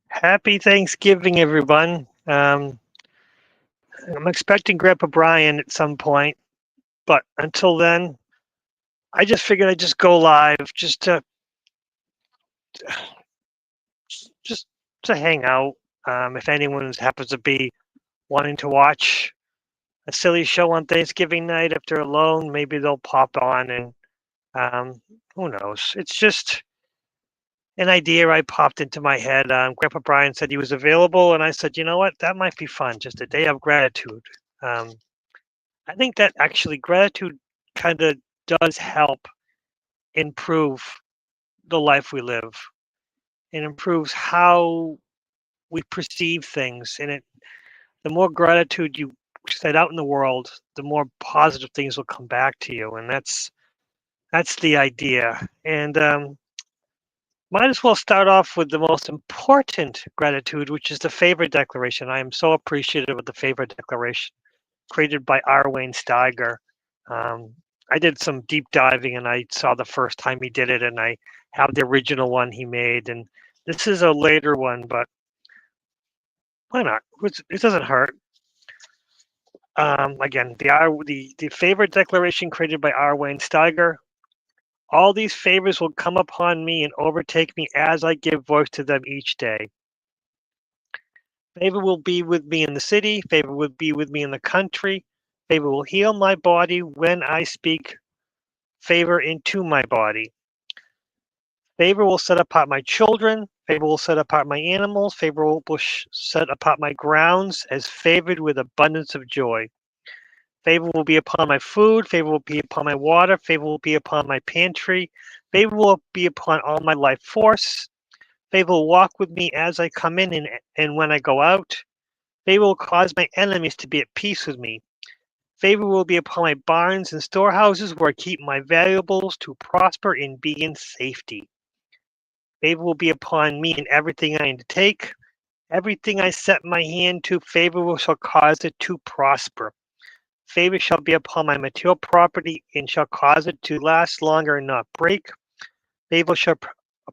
Happy Thanksgiving, everyone. I'm expecting Grandpa Brian at some point, but until then, I just figured I'd just go live just to hang out. If anyone happens to be wanting to watch a silly show on Thanksgiving night if they're alone, maybe they'll pop on and um, who knows? It's just an idea I popped into my head. Grandpa Brian said he was available, and I said, you know what? That might be fun. Just a day of gratitude. Um, I think that actually gratitude kind of does help improve the life we live. It improves how we perceive things, and the more gratitude you set out in the world, the more positive things will come back to you, and that's the idea. And might as well start off with the most important gratitude, which is the favor declaration. I am so appreciative of the favor declaration created by R. Wayne Steiger. Um, I did some deep diving and I saw the first time he did it, and I have the original one he made. And this is a later one, but why not? It doesn't hurt. Again, the favor declaration created by R. Wayne Steiger. All these favors will come upon me and overtake me as I give voice to them each day. Favor will be with me in the city. Favor will be with me in the country. Favor will heal my body when I speak favor into my body. Favor will set apart my children. Favor will set apart my animals. Favor will set apart my grounds as favored with abundance of joy. Favor will be upon my food. Favor will be upon my water. Favor will be upon my pantry. Favor will be upon all my life force. Favor will walk with me as I come in and when I go out. Favor will cause my enemies to be at peace with me. Favor will be upon my barns and storehouses where I keep my valuables to prosper and be in safety. Favor will be upon me in everything I undertake. Everything I set my hand to, favor shall cause it to prosper. Favor shall be upon my material property and shall cause it to last longer and not break. Favor shall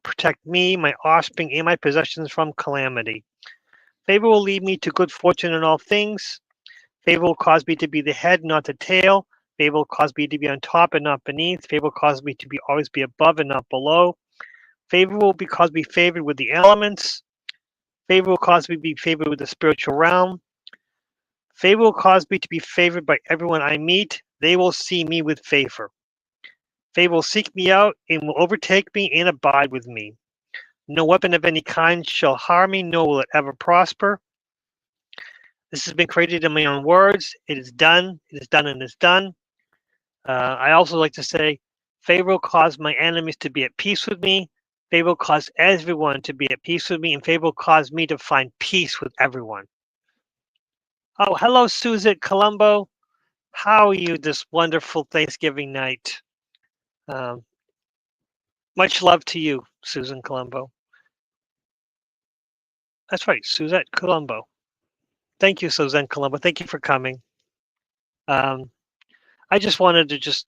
protect me, my offspring, and my possessions from calamity. Favor will lead me to good fortune in all things. Favor will cause me to be the head, not the tail. Favor will cause me to be on top and not beneath. Favor will cause me to be always be above and not below. Favor will cause me favored with the elements. Favor will cause me to be favored with the spiritual realm. Favor will cause me to be favored by everyone I meet. They will see me with favor. Favor will seek me out and will overtake me and abide with me. No weapon of any kind shall harm me, nor will it ever prosper. This has been created in my own words. It is done. It is done and is done. I also like to say, favor will cause my enemies to be at peace with me. Favor will cause everyone to be at peace with me, and favor will cause me to find peace with everyone. Oh, hello, Susan Colombo. How are you this wonderful Thanksgiving night? Um, much love to you, Susan Colombo. That's right, Suzette Colombo. Thank you, Suzanne Colombo. Thank you for coming. Um, I just wanted to just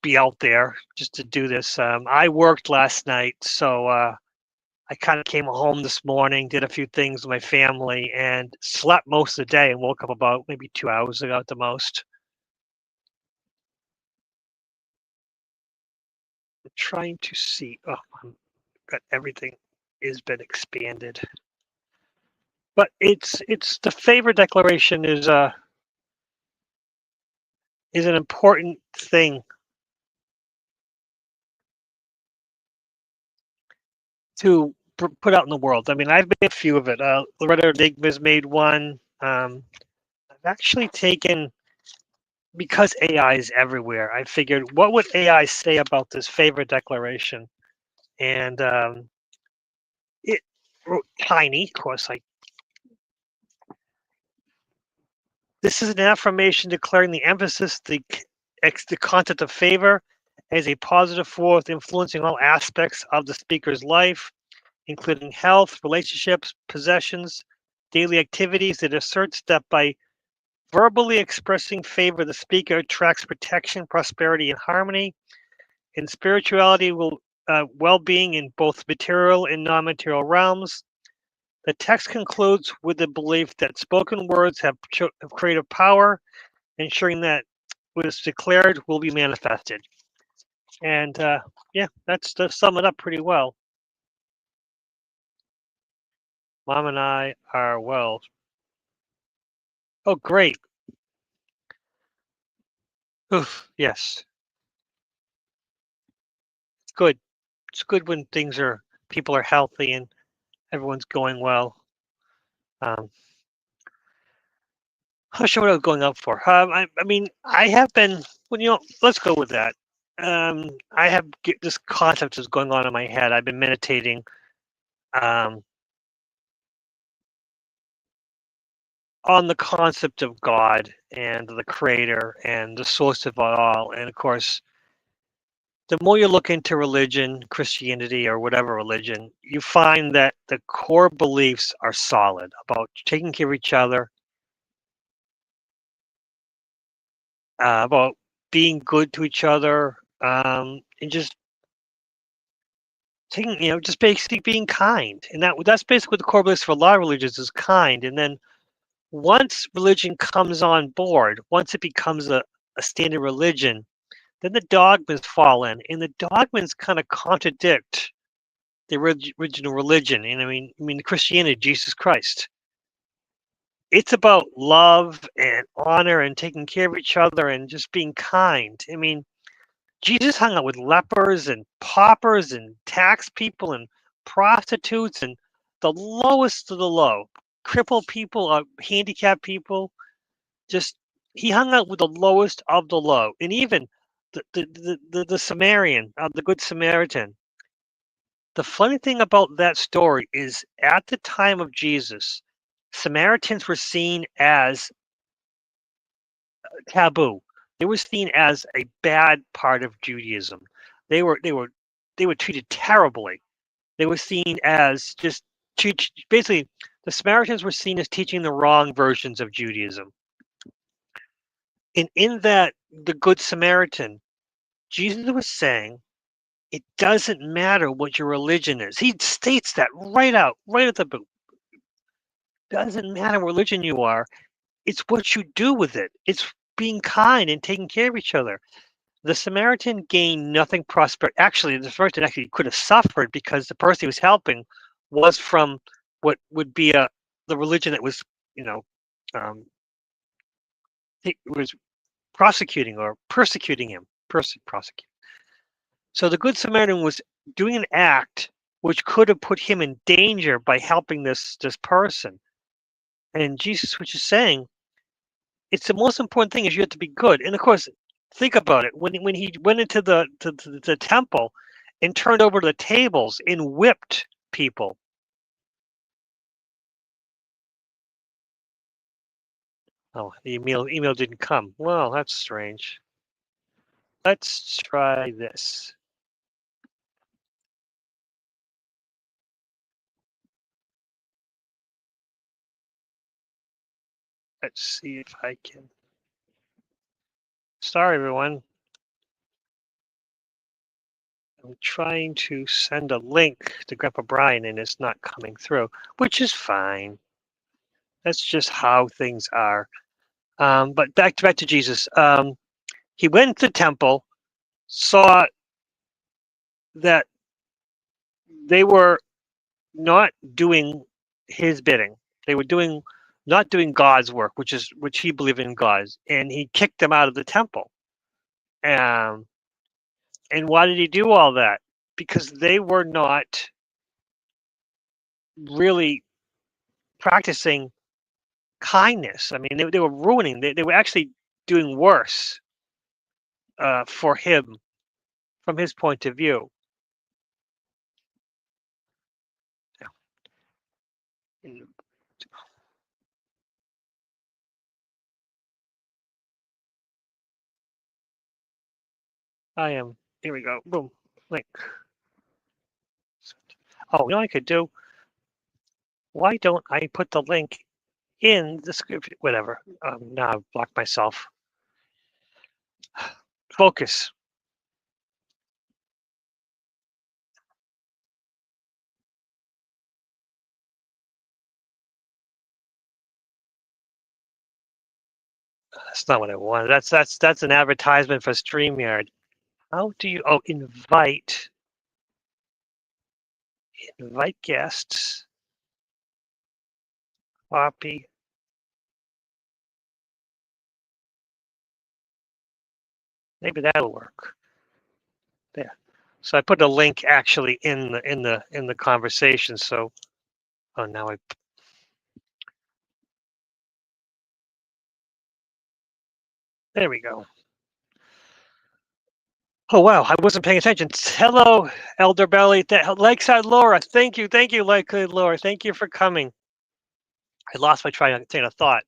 be out there just to do this. I worked last night, so I kind of came home this morning, did a few things with my family, and slept most of the day and woke up about maybe 2 hours ago at the most. I'm trying to see. Oh, got everything has been expanded, but it's the favor declaration is an important thing to put out in the world. I mean, I've made a few of it. Loretta Enigma's made one. I've actually taken because AI is everywhere. I figured, what would AI say about this favor declaration? And it wrote tiny, of course. Like this is an affirmation declaring the emphasis, the content of favor as a positive force influencing all aspects of the speaker's life, including health, relationships, possessions, daily activities. It asserts that by verbally expressing favor, the speaker attracts protection, prosperity, and harmony. In spirituality, well-being in both material and non-material realms. The text concludes with the belief that spoken words have creative power, ensuring that what is declared will be manifested. And yeah, that's to sum it up pretty well. Mom and I are well. Oh, great. Oof, yes, it's good. It's good when people are healthy and everyone's going well. Um, I'm not sure what I was going up for. I mean, I have been. Well, let's go with that. I have this concept is going on in my head. I've been meditating um, on the concept of God and the Creator and the source of it all. And of course, the more you look into religion, Christianity, or whatever religion, you find that the core beliefs are solid about taking care of each other, about being good to each other, and just taking, just basically being kind. And that's basically what the core beliefs for a lot of religions is kind. And then once religion comes on board, once it becomes a standard religion, then the dogmas fall in, and the dogmas kind of contradict the original religion. And I mean, Christianity, Jesus Christ. It's about love and honor and taking care of each other and just being kind. I mean, Jesus hung out with lepers and paupers and tax people and prostitutes and the lowest of the low, crippled people, handicapped people. Just he hung out with the lowest of the low, and even the Samaritan, the Good Samaritan. The funny thing about that story is, at the time of Jesus, Samaritans were seen as taboo. They were seen as a bad part of Judaism. They were treated terribly. They were seen as just basically the Samaritans were seen as teaching the wrong versions of Judaism. And in that, the Good Samaritan, Jesus was saying, it doesn't matter what your religion is. He states that right out, right at the boot. Doesn't matter what religion you are. It's what you do with it. It's being kind and taking care of each other. The Samaritan gained nothing prosperity. Actually, the Samaritan actually could have suffered because the person he was helping was from what would be the religion that was, you know, it was prosecuting or persecuting him. Prosecute. So the Good Samaritan was doing an act which could have put him in danger by helping this person. And Jesus was just saying, it's the most important thing is you have to be good. And of course, think about it. When he went into the temple and turned over the tables and whipped people. Oh, the email didn't come. Well, that's strange. Let's try this. Let's see if I can. Sorry, everyone. I'm trying to send a link to Grandpa Brian and it's not coming through, which is fine. That's just how things are. But back to Jesus. He went to the temple, saw that they were not doing his bidding. They were not doing God's work, which he believed in God's, and he kicked them out of the temple. Um, and why did he do all that? Because they were not really practicing kindness. I mean, they were ruining. They were actually doing worse for him from his point of view. I am. Here we go. Boom. Link. Oh, you know what I could do? Why don't I put the link in the script? Whatever. Now I've blocked myself. Focus. That's not what I wanted. That's an advertisement for StreamYard. How do you? Oh, invite guests. Copy. Maybe that'll work. There. So I put a link actually in the conversation. So, oh, now there we go. Oh wow, I wasn't paying attention. Hello, Elder Belly, Lakeside Laura. Thank you, Lakeside Laura. Thank you for coming. I lost my train of thought.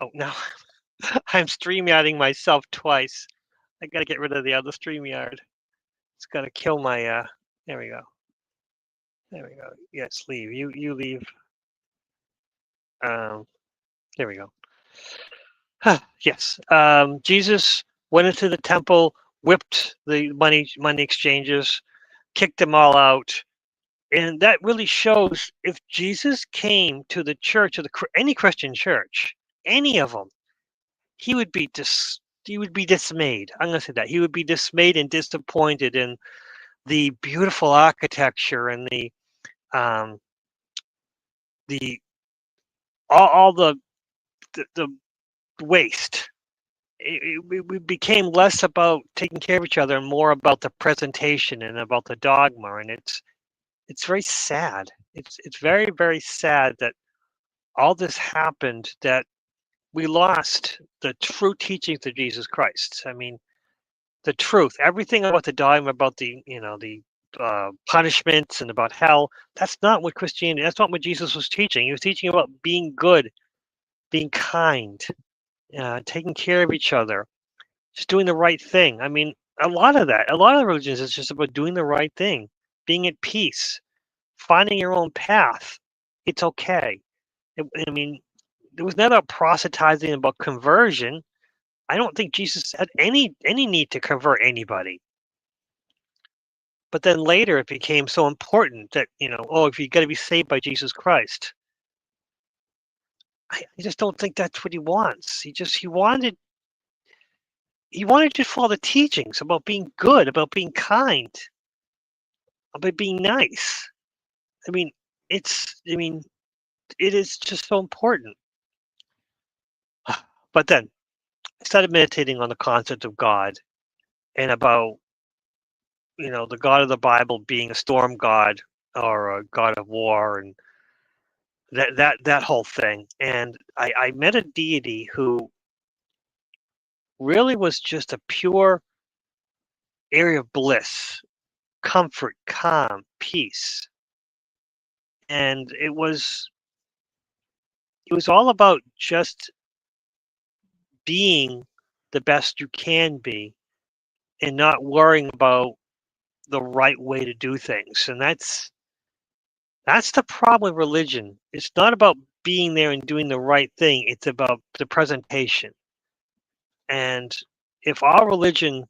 Oh no, I'm StreamYarding myself twice. I gotta get rid of the other StreamYard. It's gonna kill my. There we go. There we go. Yes, leave. You leave. There we go. Yes. Jesus went into the temple, whipped the money exchanges, kicked them all out, and that really shows if Jesus came to the church, or any Christian church, any of them, he would be dismayed. I'm going to say that he would be dismayed and disappointed in the beautiful architecture and um, the all the waste. We became less about taking care of each other and more about the presentation and about the dogma, and it's very sad. It's very, very sad that all this happened, that we lost the true teachings of Jesus Christ. I mean, the truth, everything about the dogma, about the punishments and about hell. That's not what Christianity. That's not what Jesus was teaching. He was teaching about being good, being kind, taking care of each other, just doing the right thing. I mean, a lot of religions is just about doing the right thing, being at peace, finding your own path. It's okay. I mean, there was never proselytizing about conversion. I don't think Jesus had any need to convert anybody. But then later it became so important that, oh, if you got to be saved by Jesus Christ. I just don't think that's what he wants. He wanted to follow the teachings about being good, about being kind, about being nice. I mean, it is just so important. But then I started meditating on the concept of God and about, the God of the Bible being a storm god or a god of war, and that whole thing. And I met a deity who really was just a pure area of bliss, comfort, calm, peace. And it was all about just being the best you can be and not worrying about the right way to do things. And that's the problem with religion. It's not about being there and doing the right thing. It's about the presentation. And if our religion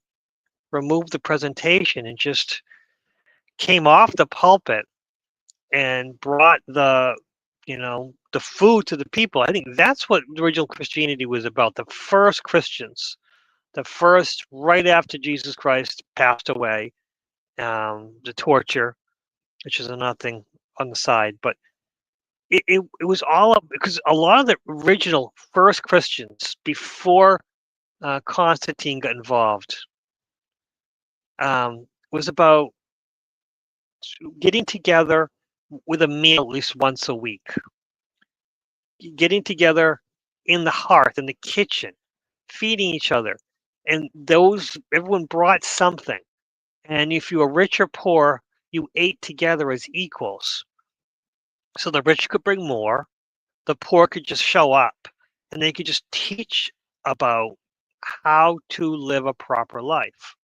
removed the presentation and just came off the pulpit and brought the food to the people, I think that's what original Christianity was about. The first Christians, the first right after Jesus Christ passed away, the torture, which is another thing on the side, but it was all up because a lot of the original first Christians before Constantine got involved was about getting together with a meal at least once a week, getting together in the hearth, in the kitchen, feeding each other. And everyone brought something. And if you were rich or poor, you ate together as equals. So the rich could bring more, the poor could just show up, and they could just teach about how to live a proper life.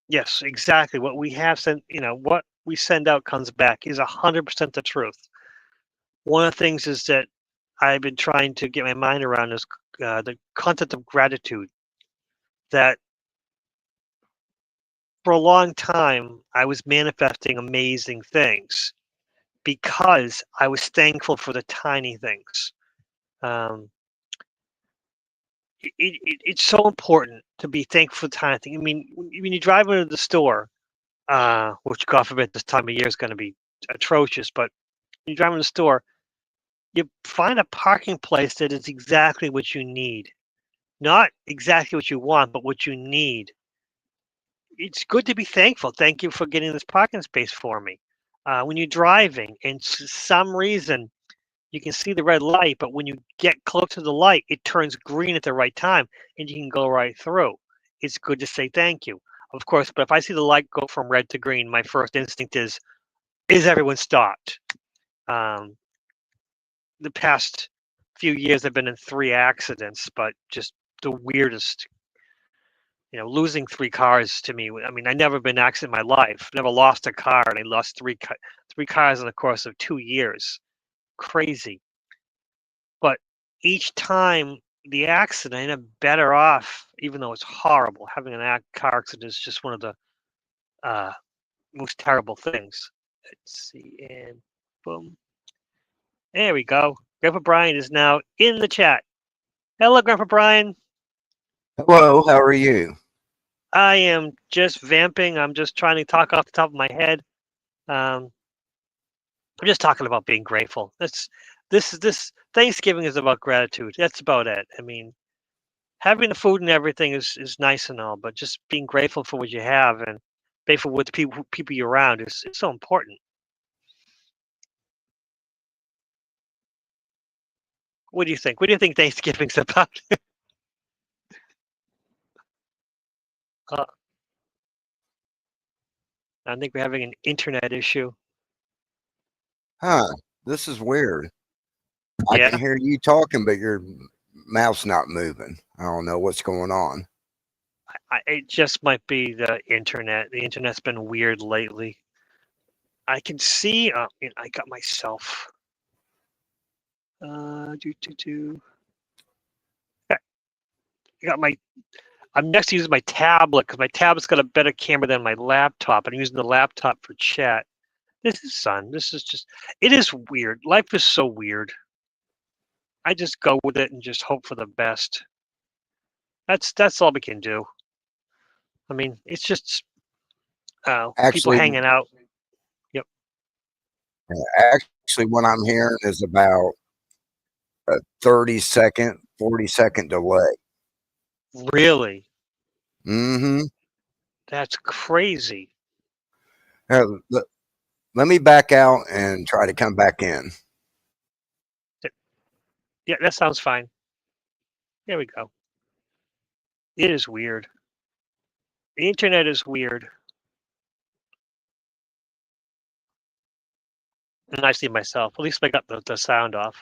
Yes, exactly. What we have sent, what we send out comes back is 100% the truth. One of the things is that I've been trying to get my mind around is the concept of gratitude. That for a long time, I was manifesting amazing things because I was thankful for the tiny things. Um, it's so important to be thankful for the time. I mean, when you drive into the store, which God forbid this time of year is going to be atrocious, but when you drive in the store, you find a parking place that is exactly what you need. Not exactly what you want, but what you need. It's good to be thankful. Thank you for getting this parking space for me. When you're driving, and some reason you can see the red light, but when you get close to the light, it turns green at the right time, and you can go right through. It's good to say thank you, of course. But if I see the light go from red to green, my first instinct is everyone stopped? Um, the past few years, I've been in 3 accidents, but just the weirdest. Losing 3 cars to me. I mean, I never been in an accident in my life. Never lost a car, and I lost 3 cars in the course of 2 years. Crazy. But each time the accident, I end up better off, even though it's horrible. Having an car accident is just one of the uh, most terrible things. Let's see, and boom. There we go. Grandpa Brian is now in the chat. Hello, Grandpa Brian. Hello, how are you? I am just vamping. I'm just trying to talk off the top of my head. I'm just talking about being grateful. This Thanksgiving is about gratitude. That's about it. I mean, having the food and everything is nice and all, but just being grateful for what you have and grateful with the people you're around is so important. What do you think? What do you think Thanksgiving's about? uh, I think we're having an internet issue. Huh, this is weird. I Yeah. can hear you talking, but your mouth's not moving. I don't know what's going on. It just might be the internet. The internet's been weird lately. I can see. I got myself. I got my. I'm next using my tablet because my tablet's got a better camera than my laptop. I'm using the laptop for chat. This is fun. This is just. It is weird. Life is so weird. I just go with it and just hope for the best. That's all we can do. I mean, it's just people Actually, hanging out. Yep. actually, what I'm hearing is about a 30-second, 40-second delay. Really? Mm-hmm. That's crazy. Let me back out and try to come back in. Yeah, that sounds fine. There we go. It is weird. The internet is weird. And I see myself. At least I got the sound off.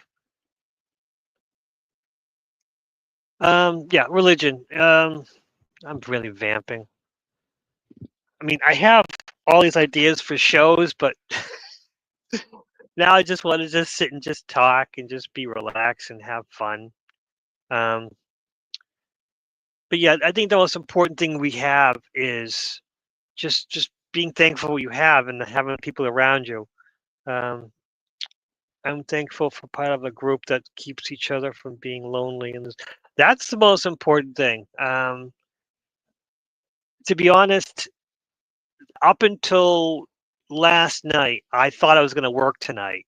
Yeah, religion. I'm really vamping. I mean, I have all these ideas for shows, but now I just want to just sit and just talk and just be relaxed and have fun. Um, but yeah, I think the most important thing we have is just being thankful for what you have and having people around you. Um, I'm thankful for part of a group that keeps each other from being lonely, and that's the most important thing. To be honest, up until last night, I thought I was going to work tonight.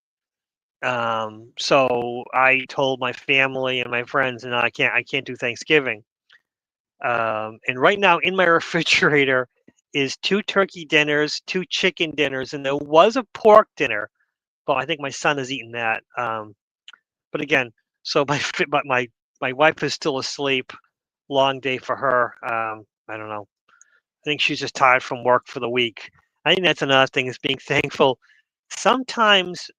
So I told my family and my friends, and I can't do Thanksgiving. And right now in my refrigerator is 2 turkey dinners, 2 chicken dinners, and there was a pork dinner, but I think my son has eaten that. But again, so but my wife is still asleep. Long day for her. I don't know. I think she's just tired from work for the week. I think that's another thing is being thankful. Sometimes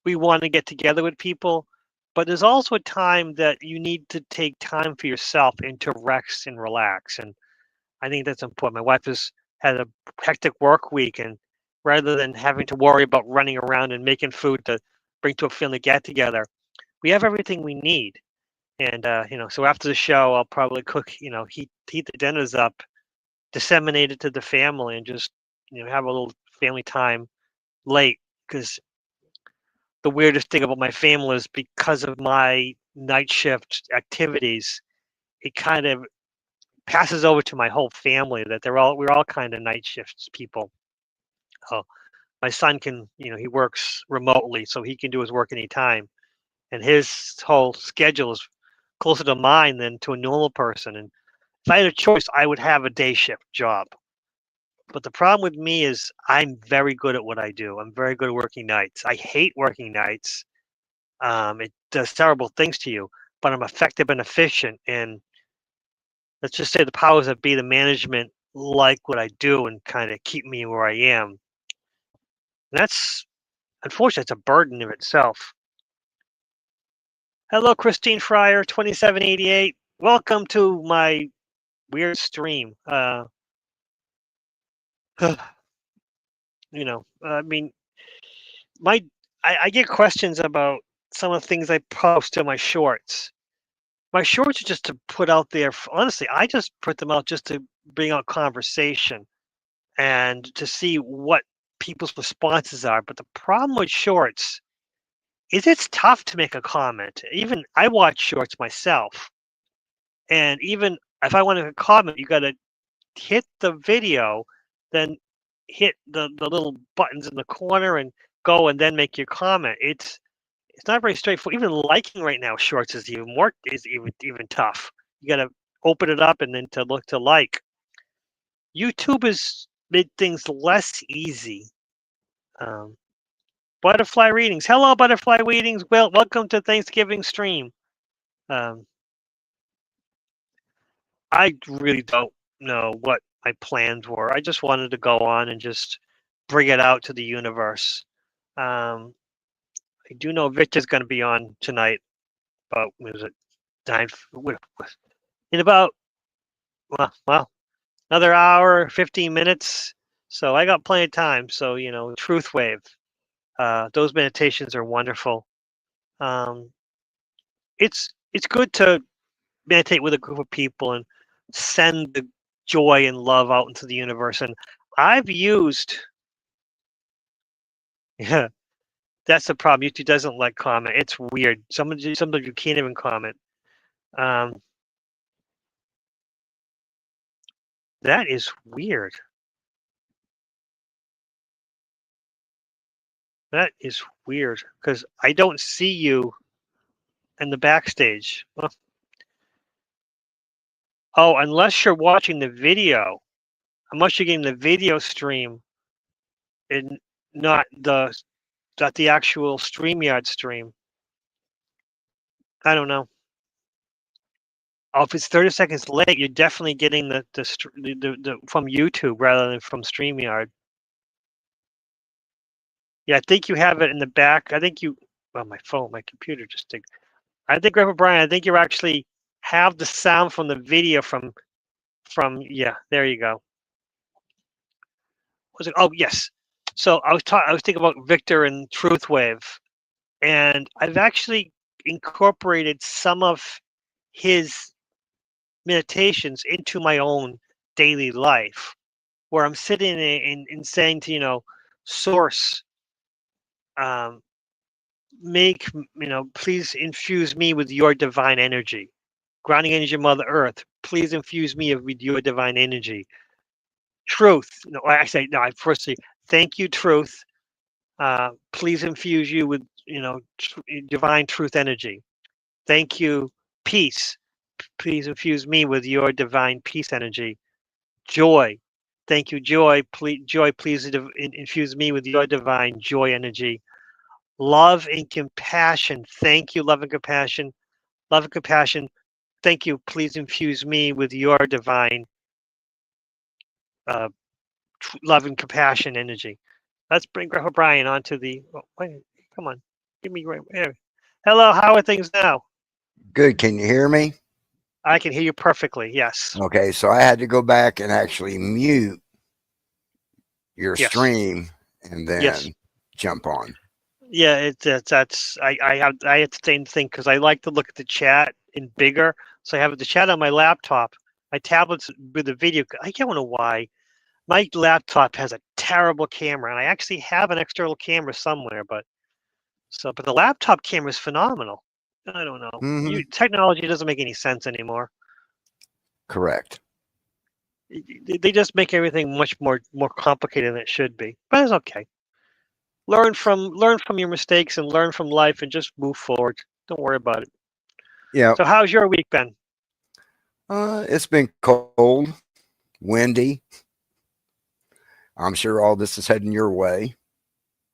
we want to get together with people, but there's also a time that you need to take time for yourself and to rest and relax. And I think that's important. My wife has had a hectic work week, and rather than having to worry about running around and making food to bring to a family get together, we have everything we need. And so after the show, I'll probably cook, heat the dinners up, disseminate it to the family, and just have a little family time late. Because the weirdest thing about my family is because of my night shift activities, it kind of passes over to my whole family that we're all kind of night shifts people. Uh, my son can, he works remotely, so he can do his work anytime, and his whole schedule is closer to mine than to a normal person. And if I had a choice, I would have a day shift job. But the problem with me is I'm very good at what I do. I'm very good at working nights. I hate working nights. It does terrible things to you, but I'm effective and efficient. And let's just say the powers that be, the management, like what I do and kind of keep me where I am. And that's unfortunately, it's a burden of itself. Hello, Christine Fryer, 2788. Welcome to my weird stream. I mean, my I get questions about some of the things I post in my shorts. My shorts are just to put out there. Honestly, I just put them out just to bring out conversation and to see what people's responses are. But the problem with shorts is it's tough to make a comment. Even I watch shorts myself, and even if I want to comment, you got to hit the video, then hit the little buttons in the corner and go and then make your comment. It's not very straightforward. Even liking right now shorts is even tough. You got to open it up and then to look to like. YouTube has made things less easy. Butterfly readings. Hello, butterfly readings. Well, welcome to Thanksgiving stream. I really don't know what my plans were. I just wanted to go on and just bring it out to the universe. I do know Victor's going to be on tonight. About was it 9? In about well another hour, 15 minutes. So I got plenty of time. So Truth Wave. Those meditations are wonderful. It's good to meditate with a group of people and send the joy and love out into the universe. And I've used, yeah, that's the problem. YouTube doesn't let comment. It's weird. Sometimes you can't even comment. That is weird. That is weird because I don't see you in the backstage. Well, oh, unless you're watching the video, unless you're getting the video stream and not the actual StreamYard stream. I don't know. Oh, if it's 30 seconds late, you're definitely getting the from YouTube rather than from StreamYard. Yeah, I think you have it in the back. I think you. Well, my computer just did. I think, Grandpa Brian, I think you actually have the sound from the video from. Yeah, there you go. Was it? Oh, yes. So I was thinking about Victor and Truth Wave, and I've actually incorporated some of his meditations into my own daily life, where I'm sitting and saying to Source, please infuse me with your divine energy. Grounding energy, Mother Earth, please infuse me with your divine energy. Truth, no, I say no. I first say thank you, Truth. Please infuse you with divine truth energy. Thank you, Peace. Please infuse me with your divine peace energy. Joy. Thank you, Joy. Please infuse me with your divine joy energy. Love and compassion. Thank you, love and compassion. Love and compassion. Thank you. Please infuse me with your divine love and compassion energy. Let's bring Grandpa Brian onto the. Oh, wait, come on, give me right here. Hello, how are things now? Good. Can you hear me? I can hear you perfectly. Yes. Okay, so I had to go back and actually mute your stream and then jump on. Yeah, that's I had the same thing because I like to look at the chat in bigger. So I have the chat on my laptop. My tablet's with the video. I don't know why. My laptop has a terrible camera, and I actually have an external camera somewhere, but the laptop camera is phenomenal. I don't know. Mm-hmm. Technology doesn't make any sense anymore. Correct. They just make everything much more complicated than it should be. But it's okay. Learn from your mistakes and learn from life and just move forward. Don't worry about it. Yeah. So how's your week been? It's been cold, windy. I'm sure all this is heading your way.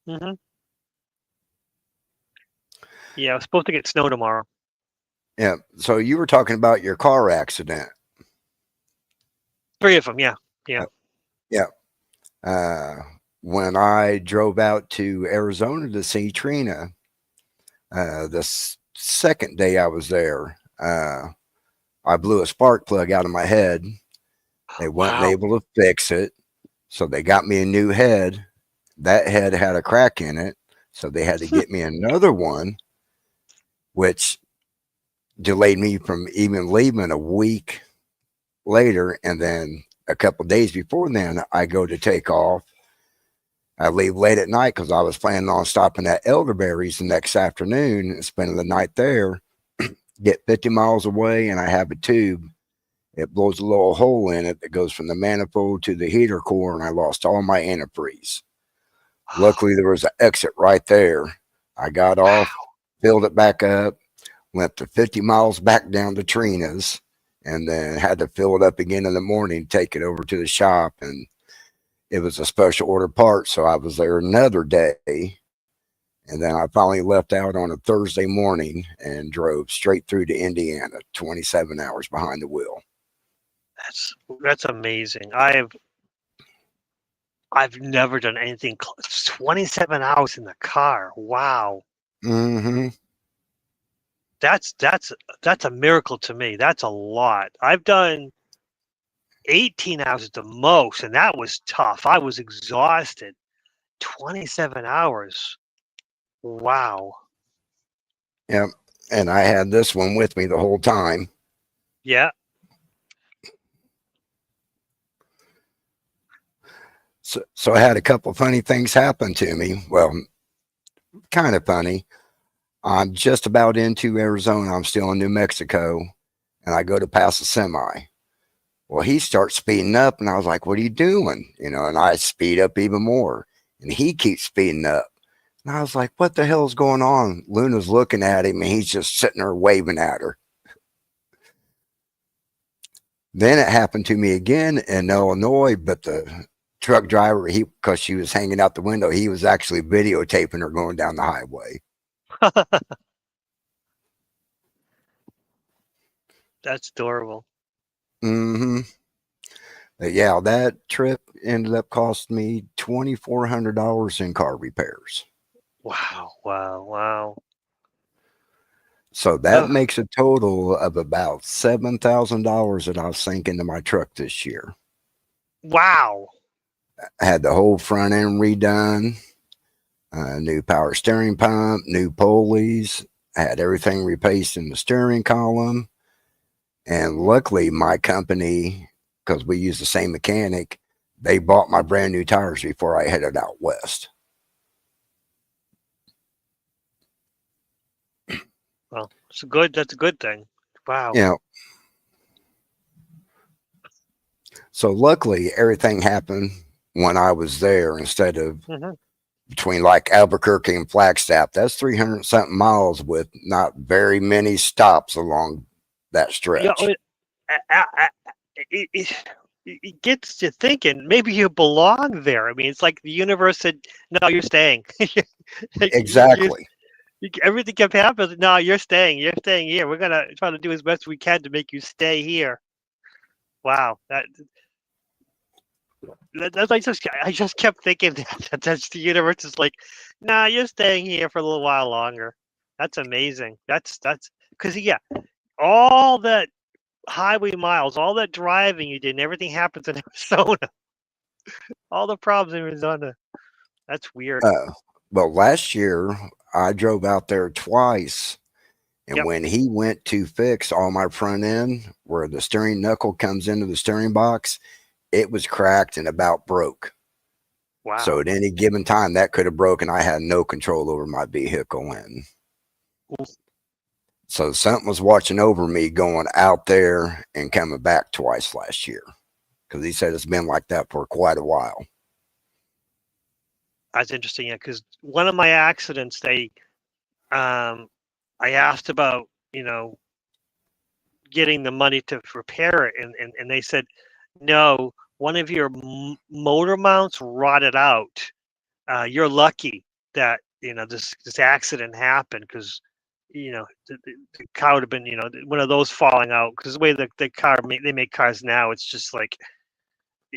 Mm-hmm. Yeah, it's supposed to get snow tomorrow. Yeah. So you were talking about your car accident. 3 of them, yeah. Yeah. Yeah. When I drove out to Arizona to see Trina, the second day I was there, I blew a spark plug out of my head. They weren't able to fix it. So they got me a new head. That head had a crack in it. So they had to get me another one, which delayed me from even leaving a week later. And then a couple of days before then, I go to take off. I leave late at night because I was planning on stopping at Elderberries the next afternoon and spending the night there. Get 50 miles away, and I have a tube. It blows a little hole in it that goes from the manifold to the heater core, and I lost all my antifreeze. Luckily, there was an exit right there. I got off, filled it back up, went the 50 miles back down to Trina's, and then had to fill it up again in the morning, take it over to the shop, and it was a special order part, so I was there another day. And then I finally left out on a Thursday morning and drove straight through to Indiana, 27 hours behind the wheel. That's amazing. I've never done anything 27 hours in the car. Wow. Mm-hmm. That's a miracle to me. That's a lot. I've done 18 hours at the most, and that was tough. I was exhausted. 27 hours. Wow. Yep. And I had this one with me the whole time. Yeah. So I had a couple of funny things happen to me. Well, kind of funny. I'm just about into Arizona. I'm still in New Mexico, and I go to pass a semi. Well, he starts speeding up, and I was like, what are you doing? You know, and I speed up even more, and he keeps speeding up. And I was like, what the hell is going on? Luna's looking at him, and he's just sitting there waving at her. Then it happened to me again in Illinois, but the truck driver, because she was hanging out the window, he was actually videotaping her going down the highway. That's adorable. Mm-hmm. But yeah, that trip ended up costing me $2,400 in car repairs. Wow, wow, wow. So that makes a total of about $7,000 that I've sank into my truck this year. Wow. I had the whole front end redone, new power steering pump, new pulleys. I had everything replaced in the steering column. And luckily, my company, because we use the same mechanic, they bought my brand new tires before I headed out west. Well, that's a good thing. Wow. Yeah. So luckily, everything happened when I was there instead of between like Albuquerque and Flagstaff. That's 300 something miles with not very many stops along that stretch. It gets you thinking, maybe you belong there. I mean, it's like the universe said, no, you're staying. Exactly. Everything kept happening. No, you're staying. You're staying here. We're going to try to do as best we can to make you stay here. Wow. I just kept thinking that's the universe is like, nah, you're staying here for a little while longer. That's amazing. That's because all that highway miles, all that driving you did, and everything happens in Arizona. All the problems in Arizona. That's weird. Well, last year I drove out there twice, and when he went to fix all my front end, where the steering knuckle comes into the steering box, it was cracked and about broke. Wow. So at any given time, that could have broken. I had no control over my vehicle, and So something was watching over me going out there and coming back twice last year, because he said it's been like that for quite a while. That's interesting, yeah. Because one of my accidents, I asked about, getting the money to repair it, and they said, no, one of your motor mounts rotted out. You're lucky that this accident happened, because the car would have been, one of those falling out, because the way the car they make cars now, it's just like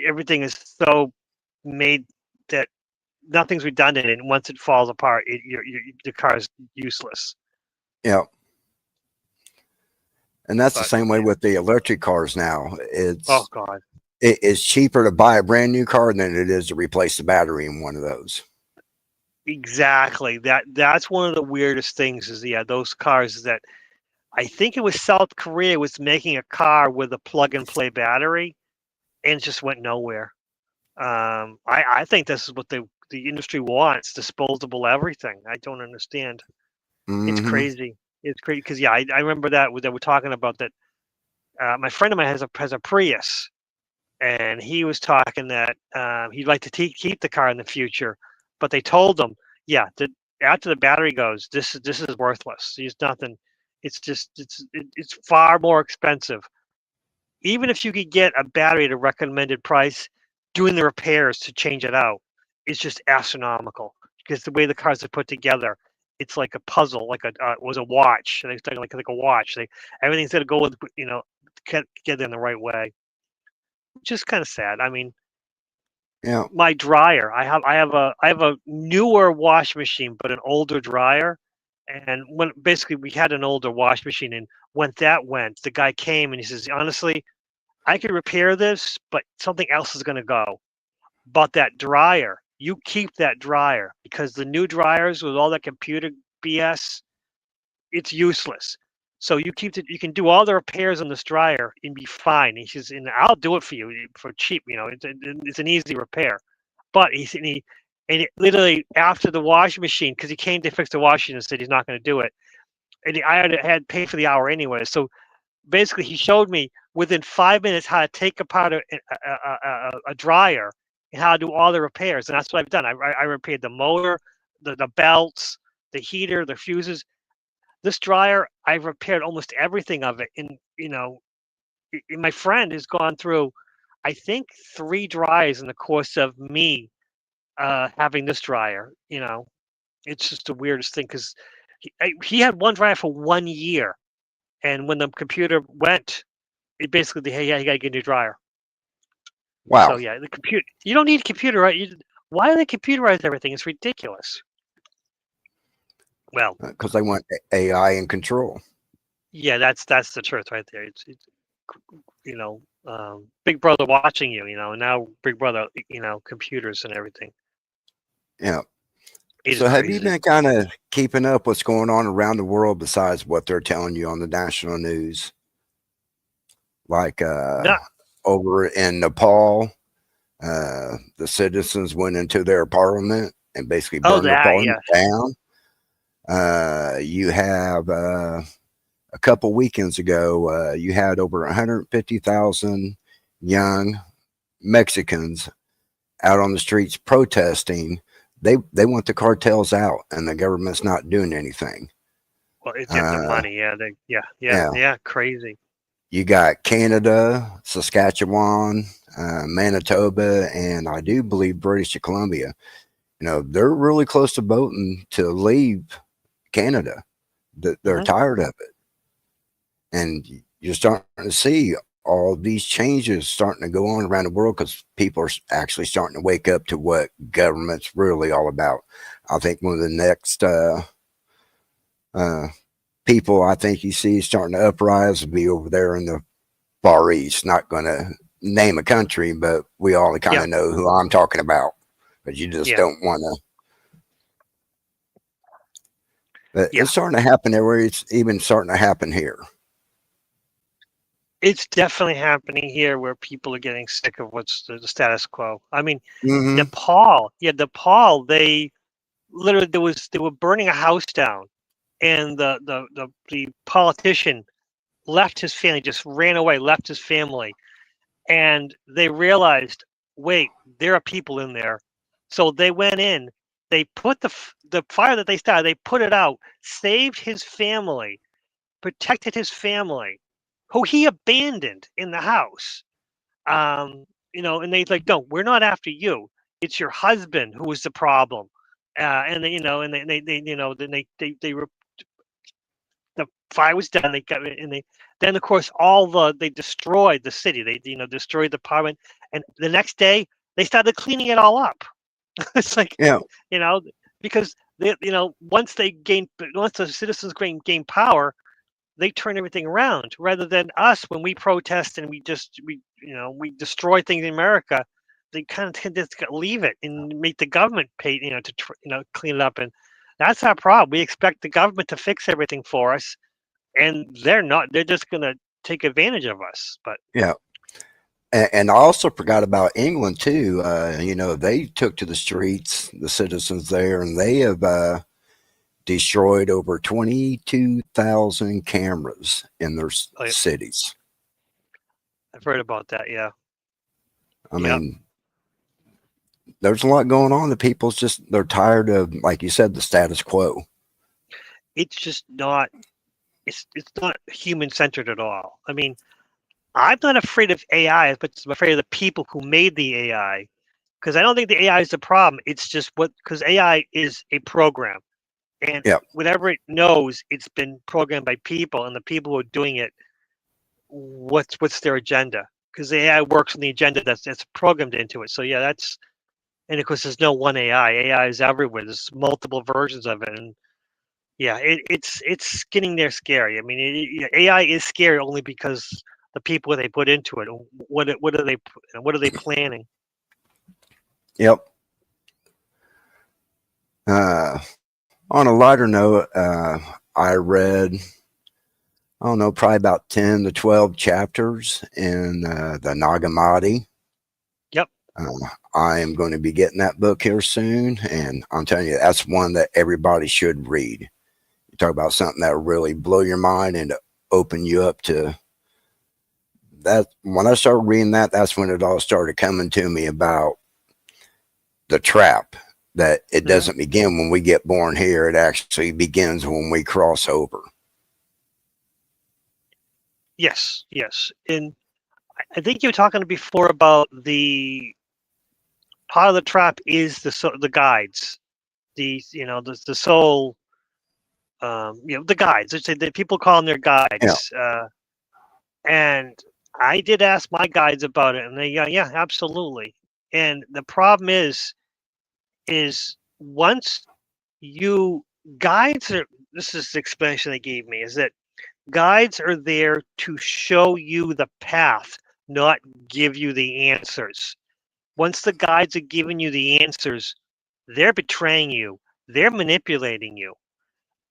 everything is so made that nothing's redundant, and once it falls apart, the car is useless. Yeah. And that's the But same way with the electric cars now. oh god, It's cheaper to buy a brand new car than it is to replace the battery in one of those. exactly. That's one of the weirdest things is, yeah, those cars that I think it was South Korea was making a car with a plug and play battery, and it just went nowhere. I think this is what the industry wants: disposable everything. I don't understand. It's Hmm. crazy. It's crazy because, yeah, I remember that we're talking about that. My friend of mine has a Prius, and he was talking that he'd like to keep the car in the future, but they told him, yeah, that after the battery goes, this is worthless. There's nothing. It's just it's far more expensive. Even if you could get a battery at a recommended price, doing the repairs to change it out is just astronomical, because the way the cars are put together, it's like a puzzle, like was a watch. Like a watch. Everything's got to go with, get in the right way. Just kind of sad. I mean, Yeah. my dryer. I have a newer wash machine, but an older dryer. And when basically we had an older wash machine, and when that went, the guy came and he says, honestly, I could repair this, but something else is going to go. But that dryer, you keep that dryer, because the new dryers with all that computer BS, it's useless. So you keep it. You can do all the repairs on this dryer and be fine. He says, and I'll do it for you for cheap. It's an easy repair. But and it literally after the washing machine, because he came to fix the washing and said he's not going to do it, and I had paid for the hour anyway. So basically, he showed me within 5 minutes how to take apart a dryer and how to do all the repairs, and that's what I've done. I repaired the motor, the belts, the heater, the fuses. This dryer, I've repaired almost everything of it. And my friend has gone through, I think, 3 dryers in the course of me having this dryer. It's just the weirdest thing, because he had one dryer for 1 year, and when the computer went, it basically, hey, yeah, you got to get a new dryer. So Wow. yeah, the computer. You don't need a computer, right? Why do they computerize everything? It's ridiculous. Well, Because they want AI in control. yeah, that's the truth right there. It's Big Brother watching you, and now Big Brother, computers and everything. Yeah. It is So have you crazy. been kind of keeping up what's going on around the world besides what they're telling you on the national news? Like No, over in Nepal, the citizens went into their parliament and basically oh, burned their that, parliament yeah. down. You have a couple weekends ago, you had over 150,000 young Mexicans out on the streets protesting. They want the cartels out, and the government's not doing anything. Well, it's getting the Uh, money. Yeah, yeah, yeah. Crazy. you got Canada, Saskatchewan, Manitoba, and I do believe British Columbia. They're really close to voting to leave Canada. They're Hmm. tired of it, and you're starting to see all these changes starting to go on around the world because people are actually starting to wake up to what government's really all about. I think one of the next uh, people I think you see starting to uprise will be over there in the Far East. Not going to name a country, but we all kind Yeah, of know who I'm talking about. But you just yeah, don't want to. But yeah. it's starting to happen everywhere. It's even starting to happen here. It's definitely happening here, where people are getting sick of what's the status quo. I mean, Hmm. Nepal. Yeah, Nepal. They literally they were burning a house down, and the politician left his family, just ran away, left his family, and they realized, wait, there are people in there. So they went in, they put the fire that they started, they put it out, saved his family, protected his family, who he abandoned in the house. And they like, no, we're not after you. It's your husband who is the problem. And they, and then the fire was done. They got and they then of course they destroyed the city. They destroyed the apartment, and the next day they started cleaning it all up. It's like Yeah. Because once the citizens gain power, they turn everything around rather than us when we protest and we destroy things in America. They kind of tend to just leave it and make the government pay to clean it up, and that's our problem. We expect the government to fix everything for us, and they're not. They're just going to take advantage of us. But Yeah. And I also forgot about England too. They took to the streets, the citizens there, and they have destroyed over 22,000 cameras in their cities. I've heard about that. Yeah. I mean, there's a lot going on. The people's they're tired of, like you said, the status quo. It's just not. It's not human centered at all. I mean, I'm not afraid of AI, but I'm afraid of the people who made the AI, because I don't think the AI is the problem. It's just because AI is a program, and whatever it knows, it's been programmed by people, and the people who are doing it, what's their agenda? Because the AI works on the agenda that's programmed into it. So yeah, and of course there's no one AI. AI is everywhere. There's multiple versions of it, and yeah, it's getting there scary. I mean, AI is scary only because the people they put into it. What are they planning? Yep. On a lighter note, I read, I don't know, probably about 10 to 12 chapters in the Nag Hammadi. Yep. I am going to be getting that book here soon, and I'm telling you, that's one that everybody should read. You talk about something that will really blow your mind and open you up to that. When I started reading that, that's when it all started coming to me about the trap, that it doesn't begin when we get born here. It actually begins when we cross over. Yes. And I think you were talking before about the part of the trap is the guides, the soul, the guides. The people call them their guides. Yeah. And I did ask my guides about it, and they yeah, absolutely. And the problem is once guides are, this is the explanation they gave me, is that guides are there to show you the path, not give you the answers. Once the guides are giving you the answers, they're betraying you. They're manipulating you.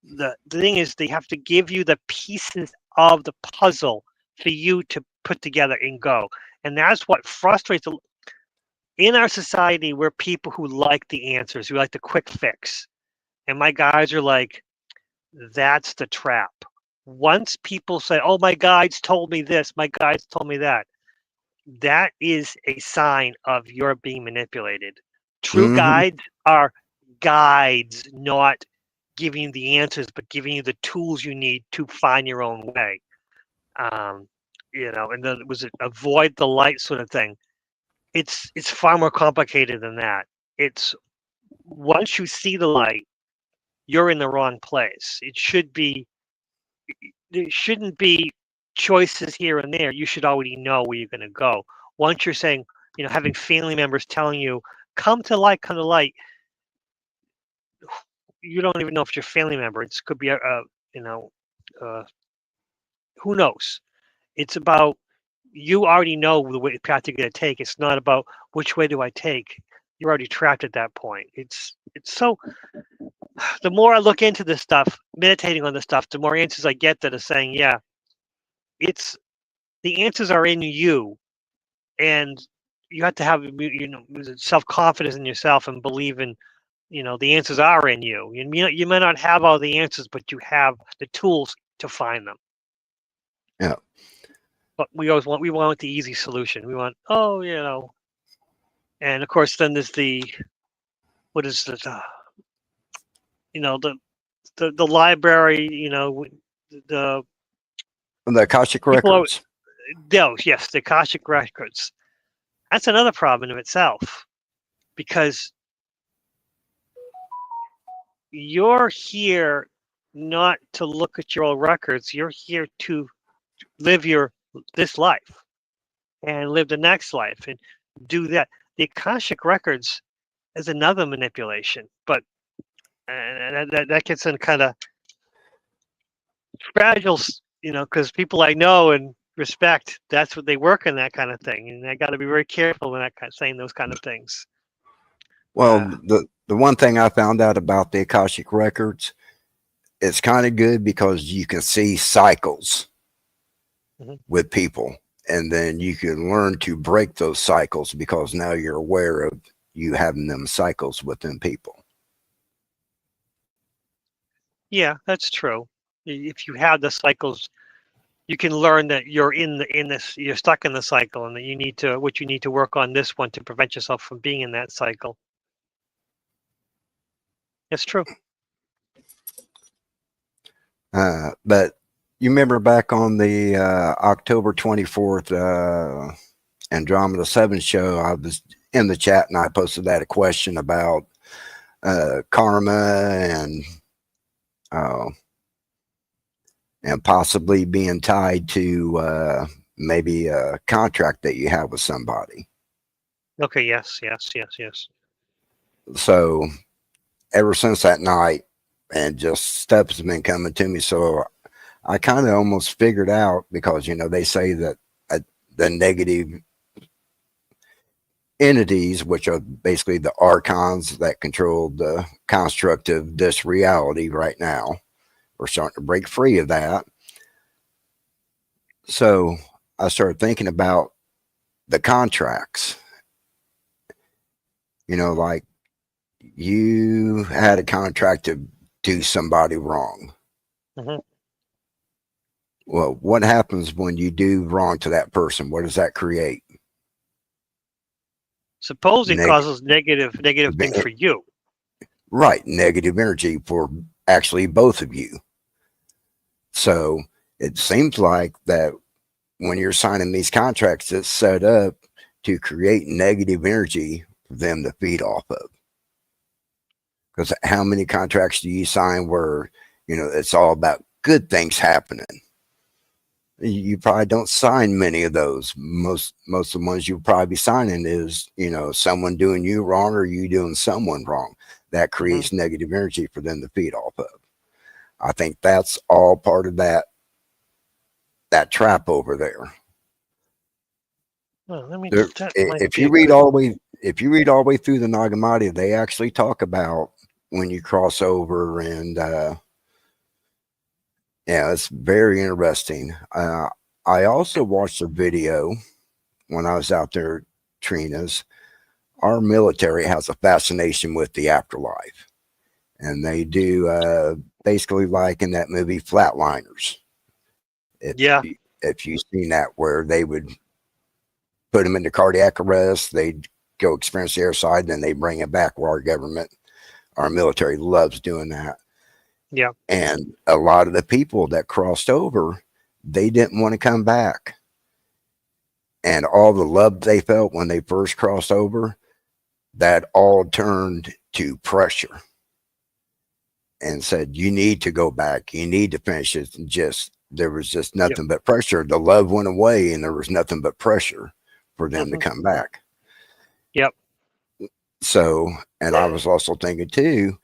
The thing is, they have to give you the pieces of the puzzle for you to put together and go. And that's what frustrates in our society. We're people who like the answers, who like the quick fix. And my guides are like, that's the trap. Once people say, oh, my guides told me this, my guides told me that, that is a sign of you're being manipulated. True guides are guides, not giving you the answers, but giving you the tools you need to find your own way. And then was it avoid the light sort of thing? It's far more complicated than that. It's once you see the light, you're in the wrong place. There shouldn't be choices here and there. You should already know where you're going to go. Once you're saying, having family members telling you, come to light, you don't even know if it's your family member. It could be who knows? It's about, you already know the path you're going to take. It's not about which way do I take. You're already trapped at that point. It's so. The more I look into this stuff, meditating on this stuff, the more answers I get that are saying, yeah, the answers are in you, and you have to have self-confidence in yourself and believe in the answers are in you. You may not have all the answers, but you have the tools to find them. Yeah. But we want the easy solution. We want, and of course then there's what is it? The library. The The Akashic people are, records. yes, the Akashic records. That's another problem in itself, because you're here not to look at your old records. You're here to live this life and live the next life and do that. The Akashic records is another manipulation, but that gets in kind of fragile, because people I know and respect, that's what they work in, that kind of thing, and I got to be very careful when saying those kind of things. Well, the one thing I found out about the Akashic records, it's kind of good because you can see cycles with people, and then you can learn to break those cycles because now you're aware of you having them cycles within people. Yeah, that's true. If you have the cycles, you can learn that you're you're stuck in the cycle, and that you need to work on this one to prevent yourself from being in that cycle. It's true. But you remember back on the October 24th Andromeda 7 show, I was in the chat and I posted that a question about karma and possibly being tied to maybe a contract that you have with somebody. Okay, yes. So ever since that night, and just stuff has been coming to me. So I kind of almost figured out, because, they say that the negative entities, which are basically the archons that control the construct of this reality right now, we're starting to break free of that. So I started thinking about the contracts. Like you had a contract to do somebody wrong. Well, what happens when you do wrong to that person? What does that create? Suppose it causes negative things for you. Right. Negative energy for actually both of you. So it seems like that when you're signing these contracts, it's set up to create negative energy for them to feed off of. Because how many contracts do you sign where, it's all about good things happening? You probably don't sign many of those. Most of the ones you'll probably be signing is, someone doing you wrong or you doing someone wrong. That creates negative energy for them to feed off of. I think that's all part of that trap over there. Well, if you read all the way through the Nag Hammadi, they actually talk about when you cross over, and yeah, it's very interesting. I also watched a video when I was out there, Trina's. Our military has a fascination with the afterlife, and they do basically like in that movie Flatliners. If you've seen that, where they would put them into cardiac arrest, they'd go experience the air side, then they bring it back. Where our military loves doing that. Yeah. And a lot of the people that crossed over, they didn't want to come back. And all the love they felt when they first crossed over, that all turned to pressure and said, you need to go back. You need to finish it. And there was just nothing but pressure. The love went away and there was nothing but pressure for them to come back. Yep. So, and I was also thinking too,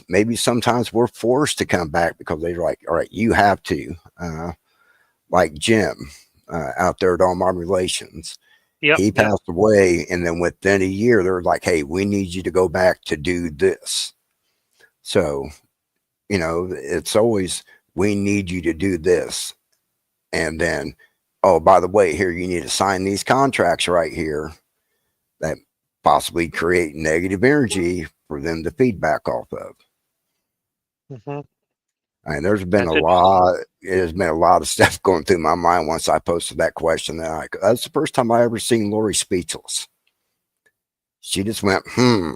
maybe sometimes we're forced to come back because they're like, all right, you have to, like Jim out there at All My Relations. He passed away, and then within a year, they're like, hey, we need you to go back to do this. So, it's always, we need you to do this. And then, oh, by the way, here, you need to sign these contracts right here that possibly create negative energy for them to feedback off of. Hmm. And there's been That's a interesting. lot. There's been a lot of stuff going through my mind once I posted that question. That's the first time I ever seen Lori speechless. She just went, hmm,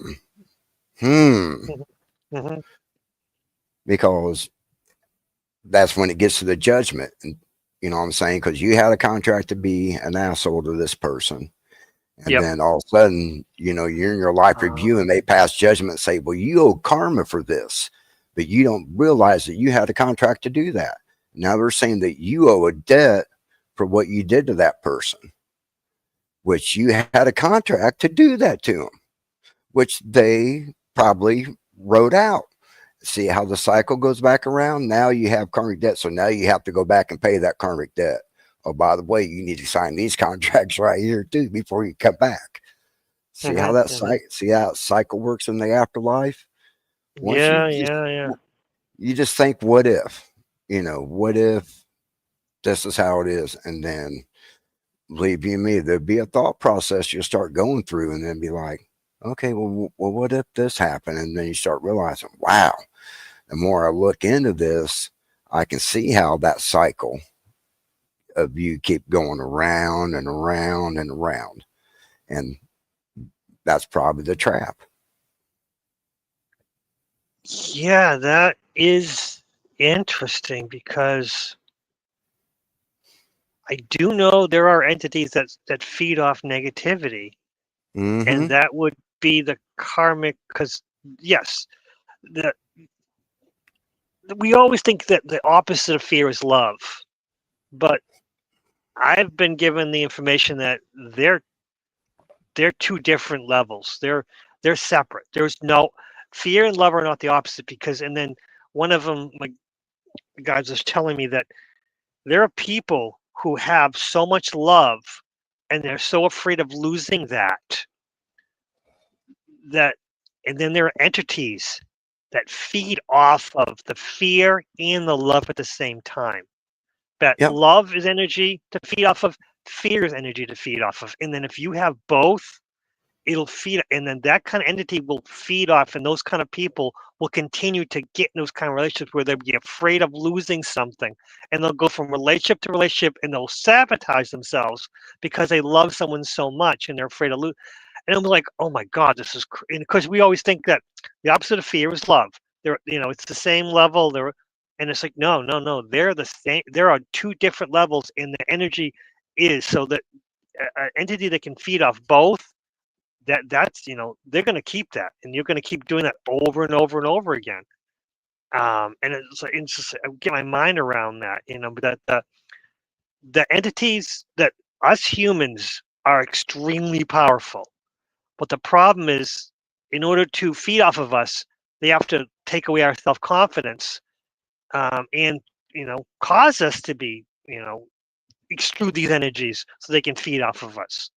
Hmm. because that's when it gets to the judgment. And you know what I'm saying? Because you had a contract to be an asshole to this person. And Yep. then all of a sudden, you know, you're in your life Uh, review and they pass judgment and say, well, you owe karma for this. But you don't realize that you had a contract to do that. Now they're saying that you owe a debt for what you did to that person, which you had a contract to do that to them, which they probably wrote out. See how the cycle goes back around? Now you have karmic debt. So now you have to go back and pay that karmic debt. Oh, by the way, you need to sign these contracts right here too before you come back. See how hmm. that Hmm. see how cycle works in the afterlife? Once Yeah, yeah, yeah. you just think, what if? You know, what if this is how it is? And then believe you me, there'd be a thought process you'll start going through and then be like, okay, well, what if this happened? And then you start realizing, wow, the more I look into this, I can see how that cycle of you keep going around and around and around. And that's probably the trap. Yeah, that is interesting because I do know there are entities that feed off negativity, and Mm-hmm. that would be the karmic. Because yes, the we always think that the opposite of fear is love, but I've been given the information that they're two different levels. They're separate. There's no fear and love are not the opposite because, and then one of them, my guys was telling me that there are people who have so much love and they're so afraid of losing that and then there are entities that feed off of the fear and the love at the same time. That Yep. love is energy to feed off of, fear is energy to feed off of. And then if you have both, it'll feed, and then that kind of entity will feed off, and those kind of people will continue to get in those kind of relationships where they'll be afraid of losing something, and they'll go from relationship to relationship, and they'll sabotage themselves because they love someone so much, and they're afraid of lose. And I'm like, oh my God, this is, because we always think that the opposite of fear is love. They're, it's the same level. And it's like, no, no, no, they're the same. There are two different levels, and the energy is so that an entity that can feed off both, that's they're going to keep that, and you're going to keep doing that over and over and over again. And it's just I get my mind around that, but that the entities that us humans are extremely powerful, but the problem is, in order to feed off of us, they have to take away our self-confidence, and cause us to be exclude these energies so they can feed off of us.